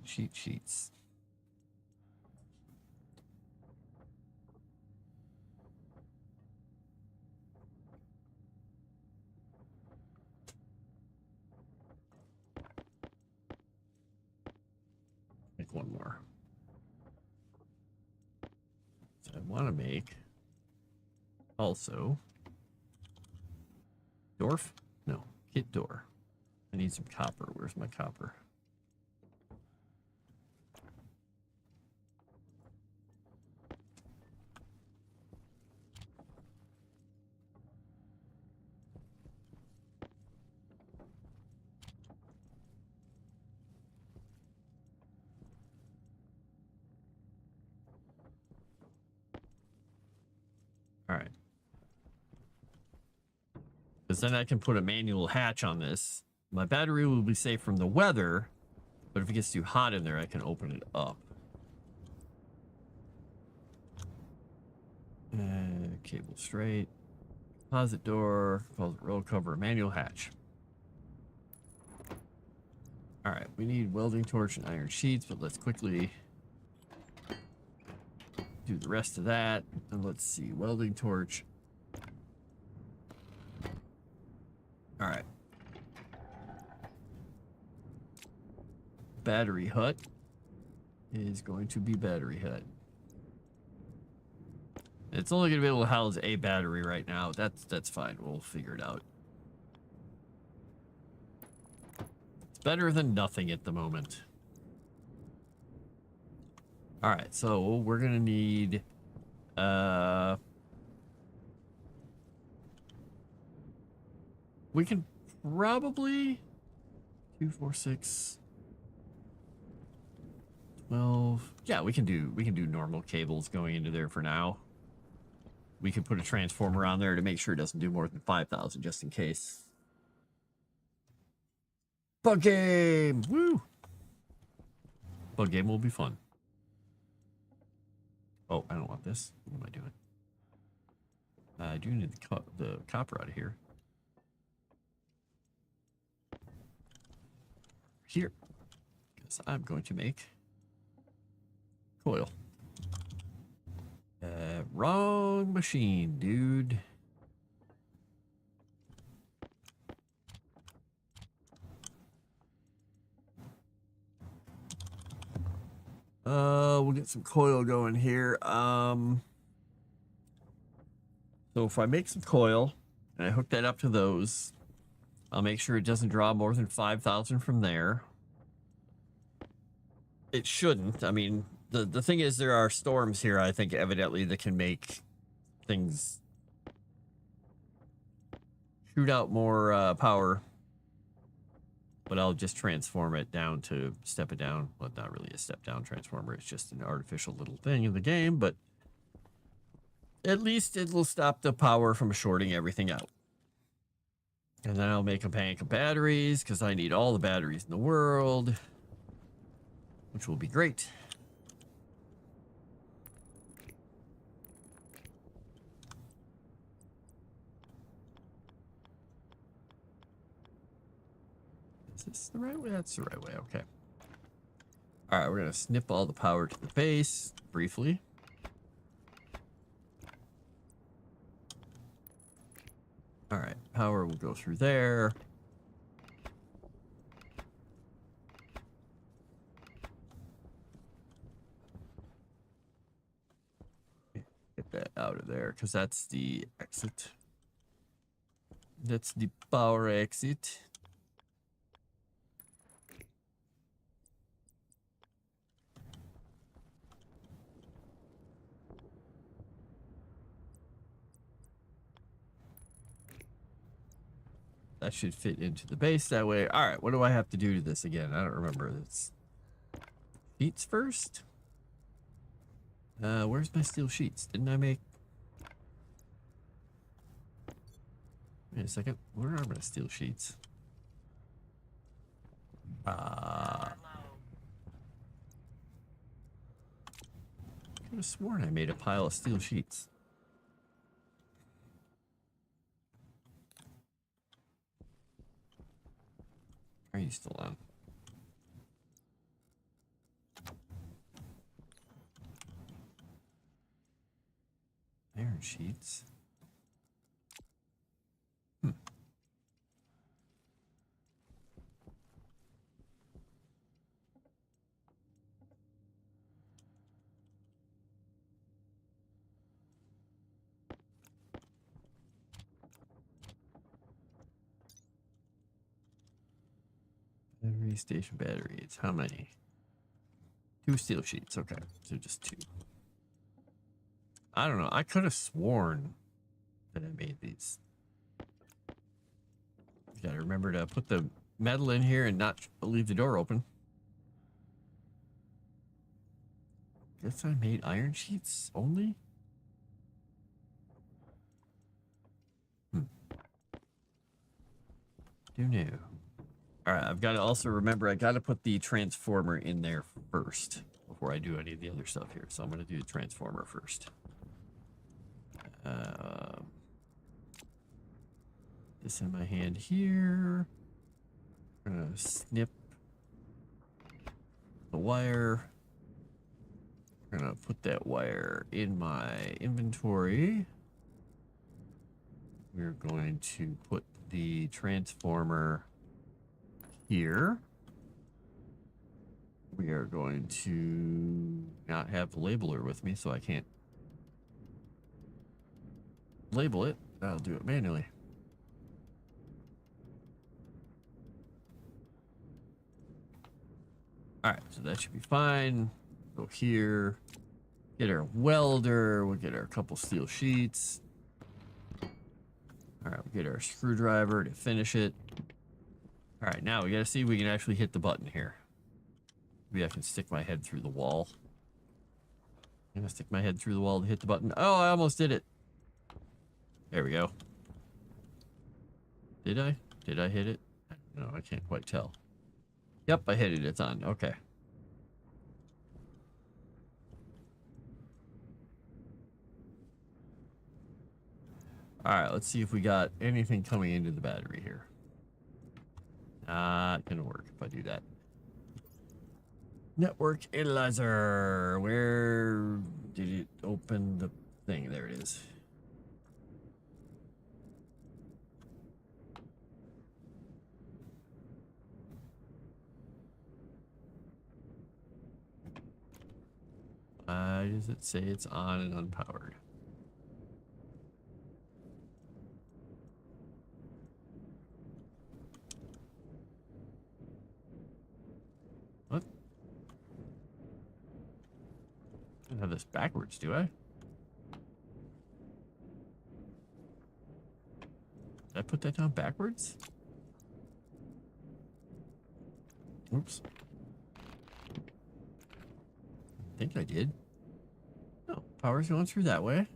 Sheets. Make one more. So I want to make also Dorf? No, kit door. I need some copper. Where's my copper? All right. Because then I can put a manual hatch on this. My battery will be safe from the weather, but if it gets too hot in there, I can open it up. Cable straight. Closet door. Closet roll cover. Manual hatch. All right. We need welding torch and iron sheets, but let's quickly Do the rest of that. And let's see. Welding torch. All right. Battery hut is going to be battery hut. It's only going to be able to house a battery right now. That's fine. We'll figure it out. It's better than nothing at the moment. All right, so we're going to need we can probably 2, 4, 6, 12. Yeah, we can do normal cables going into there for now. We could put a transformer on there to make sure it doesn't do more than 5,000 just in case. Bug game! Woo! Bug game will be fun. Oh, I don't want this. What am I doing? I do need the copper out of here. Here. Because I'm going to make coil. Wrong machine, dude. We'll get some coil going here. So if I make some coil and I hook that up to those, I'll make sure it doesn't draw more than 5,000 from there. It shouldn't. I mean, the thing is, there are storms here, I think, evidently, that can make things shoot out more power. But I'll just transform it down to step it down. Well, not really a step down transformer. It's just an artificial little thing in the game, but at least it will stop the power from shorting everything out. And then I'll make a bank of batteries because I need all the batteries in the world, which will be great. Is this the right way? That's the right way. Okay. All right, we're going to snip all the power to the base briefly. All right, power will go through there. Get that out of there because that's the exit. That's the power exit. That should fit into the base that way. All right, what do I have to do to this again? I don't remember. It's sheets first. Where's my steel sheets? Didn't I make? Wait a second. Where are my steel sheets? I could have sworn I made a pile of steel sheets. Are you still on? Iron sheets. Battery station batteries. How many? 2 steel sheets. Okay, so just 2. I don't know. I could have sworn that I made these. You gotta remember to put the metal in here and not leave the door open. Guess I made iron sheets only? Who knew? All right, I've got to also remember I got to put the transformer in there first before I do any of the other stuff here. So I'm going to do the transformer first. This in my hand here. I'm going to snip the wire. gonna put that wire in my inventory. We're going to put the transformer here. We are going to not have the labeler with me, so I can't label it. I'll do it manually. Alright, so that should be fine. Go here. Get our welder. We'll get our couple steel sheets. Alright, we'll get our screwdriver to finish it. Alright, now we gotta see if we can actually hit the button here. Maybe I can stick my head through the wall. I'm gonna stick my head through the wall to hit the button. Oh, I almost did it. There we go. Did I? Did I hit it? No, I can't quite tell. Yep, I hit it. It's on. Okay. Alright, let's see if we got anything coming into the battery here. Not gonna work if I do that. Network analyzer. Where did it open the thing? There it is. Why does it say it's on and unpowered? What? I don't have this backwards, do I? Did I put that down backwards? Oops. I think I did. No, power's going through that way.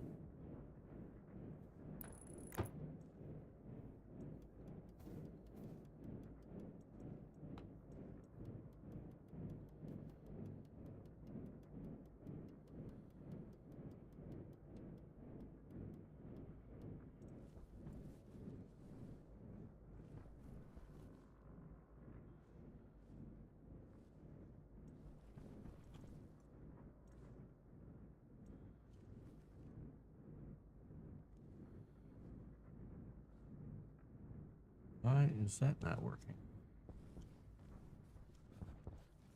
Why is that not working?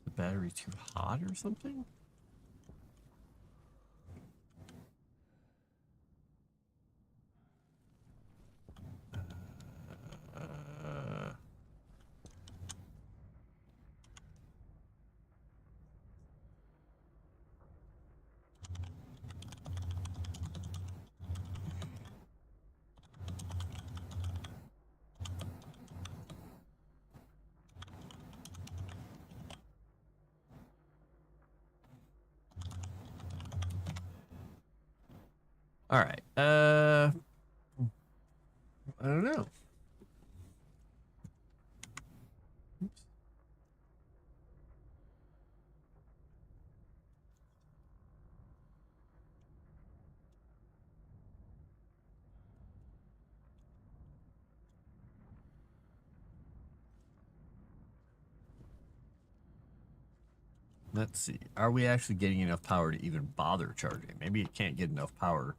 The battery too hot or something? All right. I don't know. Oops. Let's see. Are we actually getting enough power to even bother charging? Maybe it can't get enough power.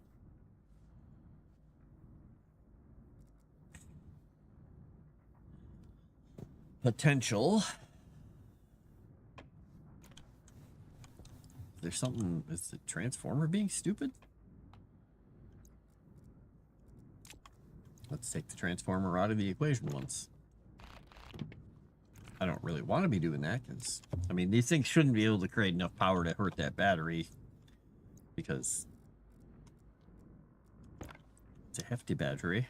Potential. There's something. Is the transformer being stupid? Let's take the transformer out of the equation once. I don't really want to be doing that because, I mean, these things shouldn't be able to create enough power to hurt that battery because it's a hefty battery.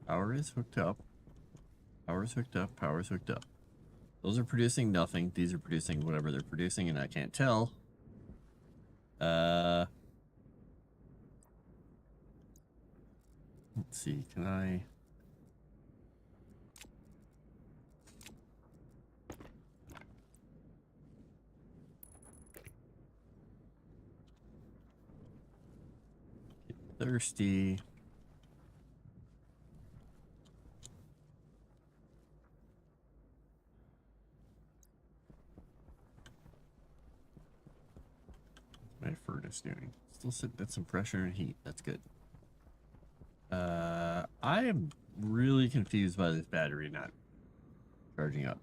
Power is hooked up. Power is hooked up. Power is hooked up. Those are producing nothing. These are producing whatever they're producing, and I can't tell. Let's see. Can I? Get thirsty. my furnace doing? Still sitting at some pressure and heat. That's good. I am really confused by this battery not charging up.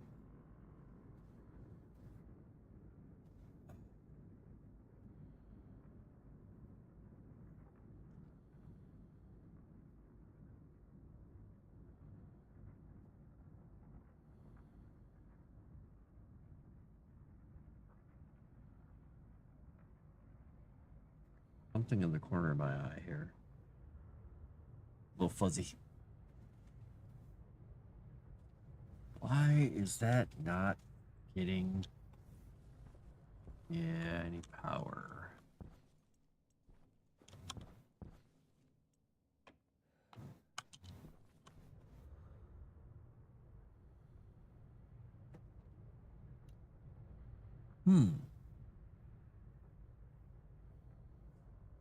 Something in the corner of my eye here. A little fuzzy. Why is that not getting any power?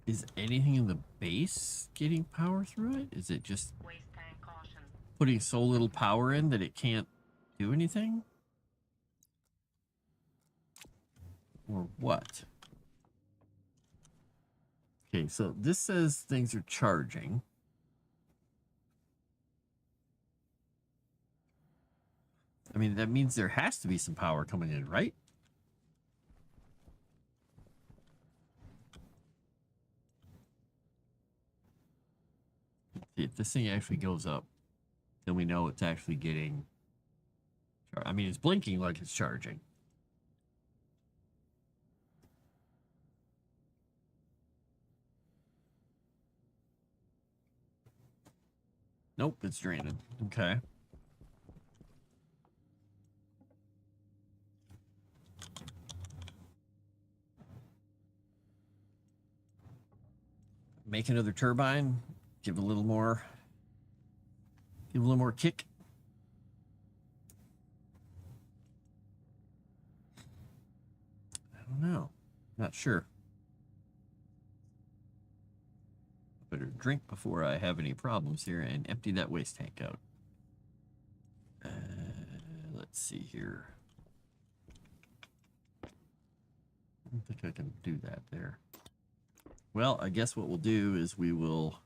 Is anything in the base getting power through it? Is it just Waste tank caution. putting so little power in that it can't do anything? Or what? Okay, so this says things are charging. I mean, that means there has to be some power coming in, right? See, if this thing actually goes up, then we know it's actually getting... I mean, it's blinking like it's charging. Nope, it's draining. Okay. Make another turbine. Give a little more. Give a little more kick. I don't know. Not sure. Better drink before I have any problems here and empty that waste tank out. Let's see here. I don't think I can do that there. Well, I guess what we'll do is we will...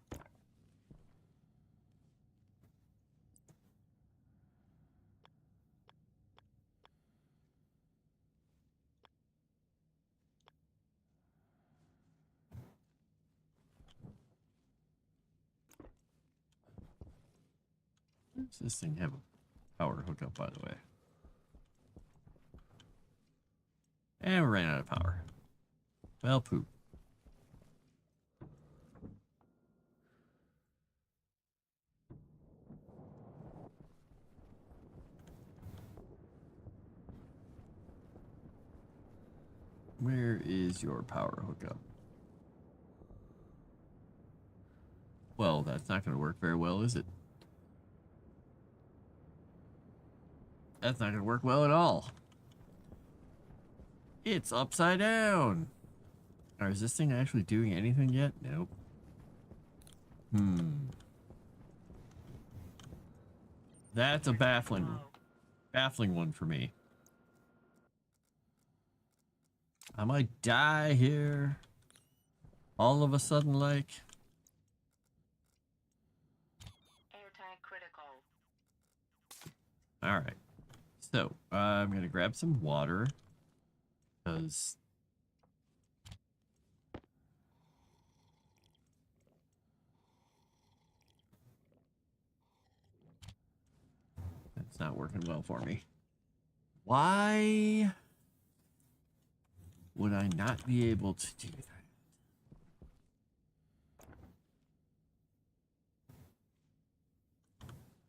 Does this thing have a power hookup, by the way? And we ran out of power. Well, poop. Where is your power hookup? Well, that's not going to work very well, is it? That's not going to work well at all. It's upside down. Or is this thing actually doing anything yet? Nope. That's a baffling one for me. I might die here. All of a sudden, like. Air tank critical. All right. So, I'm going to grab some water. Because... that's not working well for me. Why would I not be able to do that?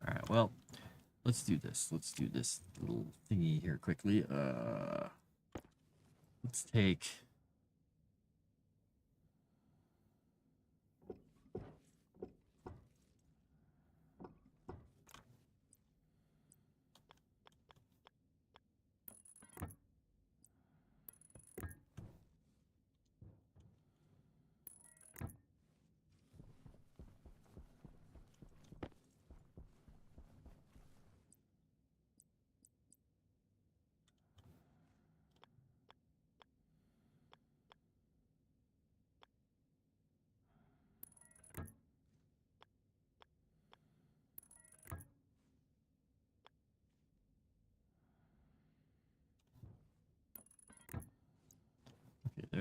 All right, well, let's do this. Let's do this little thingy here quickly. Let's take...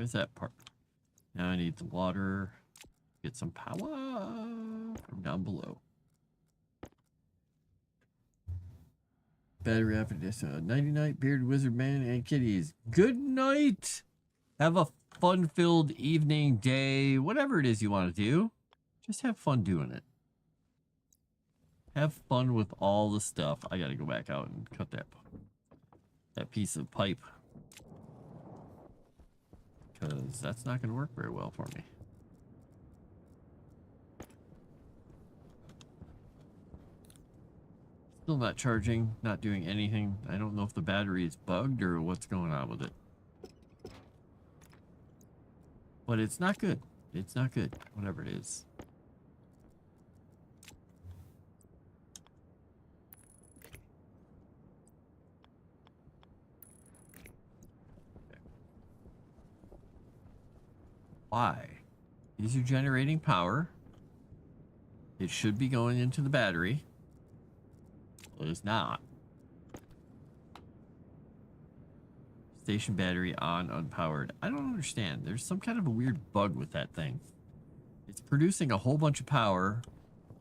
there's that part. Now I need the water. Get some power from down below. Battery happiness. Nighty night, bearded wizard man and kitties. Good night. Have a fun-filled evening, day, whatever it is you want to do. Just have fun doing it. Have fun with all the stuff. I gotta go back out and cut that piece of pipe. Because that's not gonna work very well for me. Still not charging, not doing anything. I don't know if the battery is bugged or what's going on with it. But it's not good. It's not good, whatever it is. Why? These are generating power. It should be going into the battery. Well, it's not. Station battery on, unpowered. I don't understand. There's some kind of a weird bug with that thing. It's producing a whole bunch of power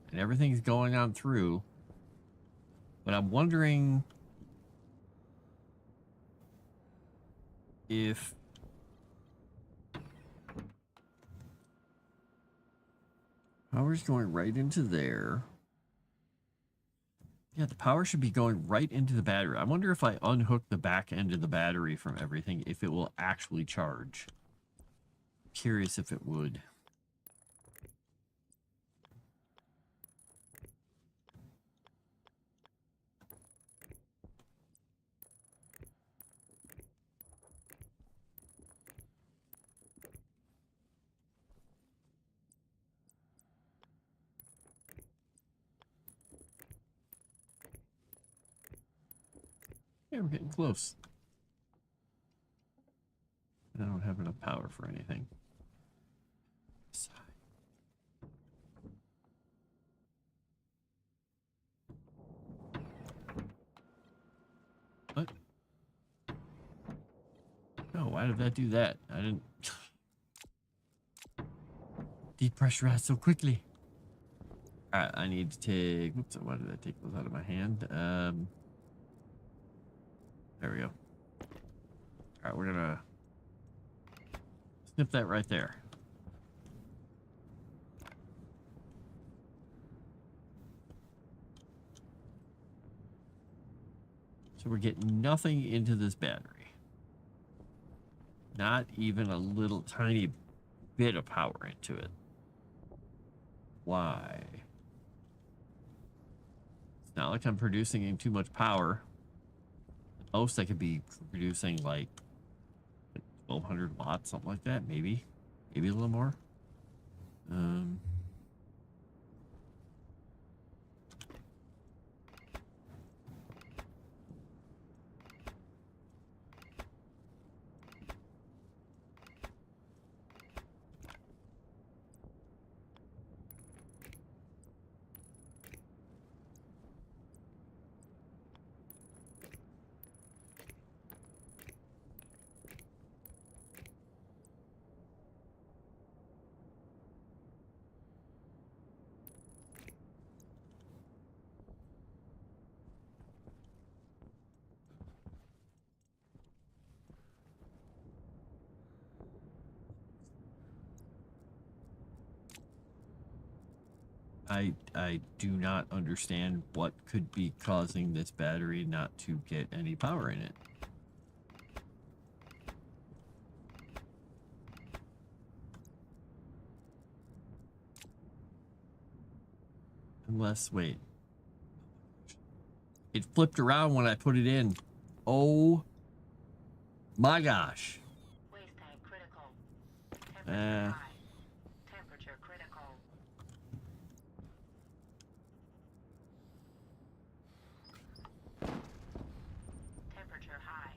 and everything's going on through. But I'm wondering if power's going right into there. Yeah, the power should be going right into the battery. I wonder if I unhook the back end of the battery from everything, if it will actually charge. Curious if it would. Yeah, we're getting close. I don't have enough power for anything. What? No, why did that do that? I didn't depressurize so quickly. Alright, I need to take... Oops, why did I take those out of my hand? There we go. Alright, we're gonna snip that right there. So we're getting nothing into this battery. Not even a little tiny bit of power into it. Why? It's not like I'm producing too much power. The most I could be producing like 1200 watts, something like that, maybe a little more. I do not understand what could be causing this battery not to get any power in it. Unless, wait. It flipped around when I put it in. Oh my gosh. Waste tank critical. Temperature high. Temperature critical. Temperature high.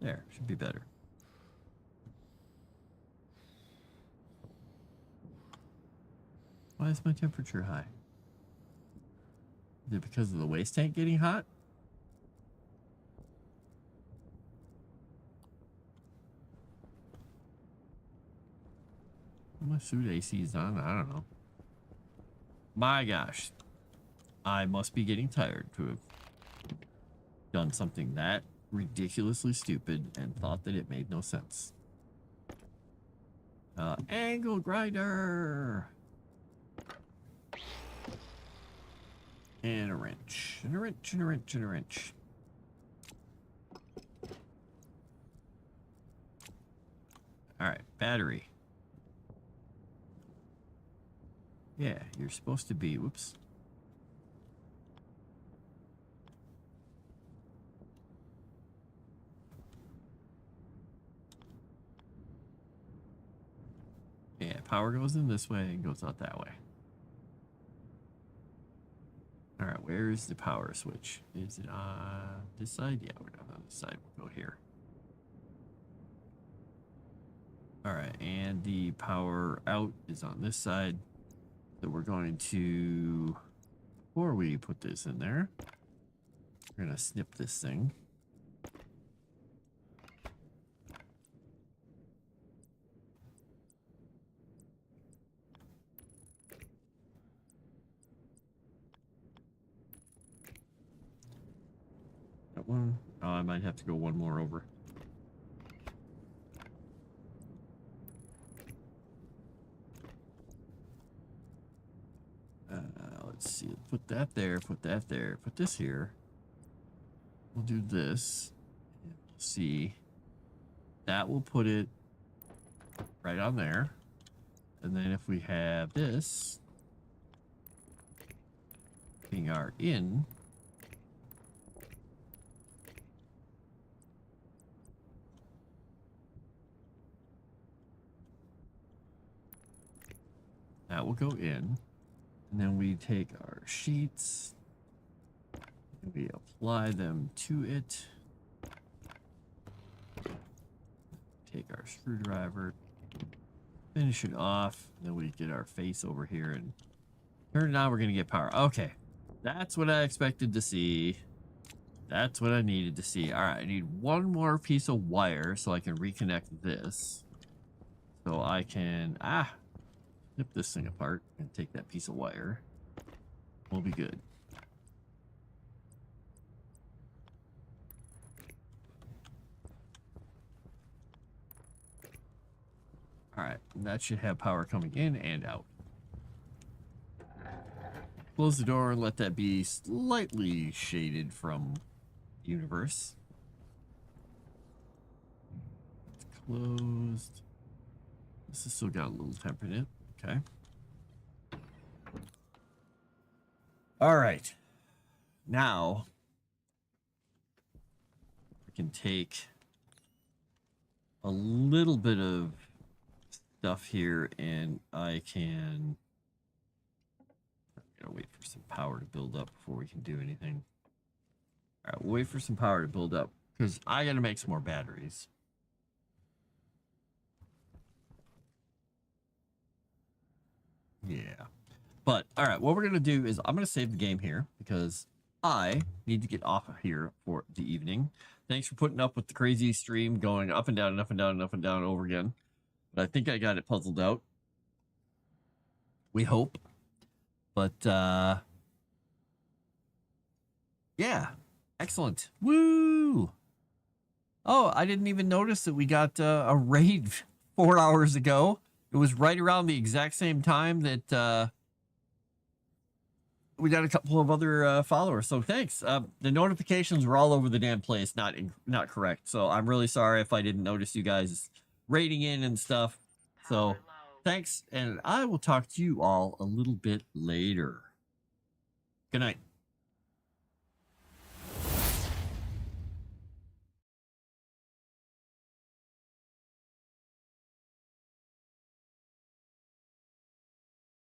There, should be better. Why is my temperature high? Is it because of the waste tank getting hot? My suit AC is on. I don't know. My gosh. I must be getting tired to have done something that ridiculously stupid and thought that it made no sense. Angle grinder. And a wrench. And a wrench, and a wrench, and a wrench. Alright, battery. Yeah, you're supposed to be... Whoops. Yeah, power goes in this way and goes out that way. Alright, where is the power switch? Is it on this side? Yeah, we're not on this side. We'll go here. Alright, and the power out is on this side. So we're going to, before we put this in there, we're going to snip this thing. That one. Oh, I might have to go one more over. Let's see. Put that there. Put that there. Put this here. We'll do this. And we'll see. That will put it right on there. And then if we have this being our in, that will go in. And then we take our sheets and we apply them to it. Take our screwdriver, finish it off. Then we get our face over here and turn it on. We're going to get power. Okay. That's what I expected to see. That's what I needed to see. All right. I need one more piece of wire so I can reconnect this. So I can, snip this thing apart and take that piece of wire. We'll be good. Alright, that should have power coming in and out. Close the door and let that be slightly shaded from the universe. It's closed. This has still got a little temp in it. Okay. All right. Now we can take a little bit of stuff here and I can, I'm gonna wait for some power to build up before we can do anything. All right, we'll wait for some power to build up because I gotta make some more batteries. Yeah. But, all right, what we're going to do is I'm going to save the game here because I need to get off of here for the evening. Thanks for putting up with the crazy stream going up and down and up and down and up and down over again. But I think I got it puzzled out. We hope. But, yeah. Excellent. Woo! Oh, I didn't even notice that we got a raid 4 hours ago. It was right around the exact same time that we got a couple of other followers. So thanks. The notifications were all over the damn place, not correct. So I'm really sorry if I didn't notice you guys raiding in and stuff. So thanks, and I will talk to you all a little bit later. Good night.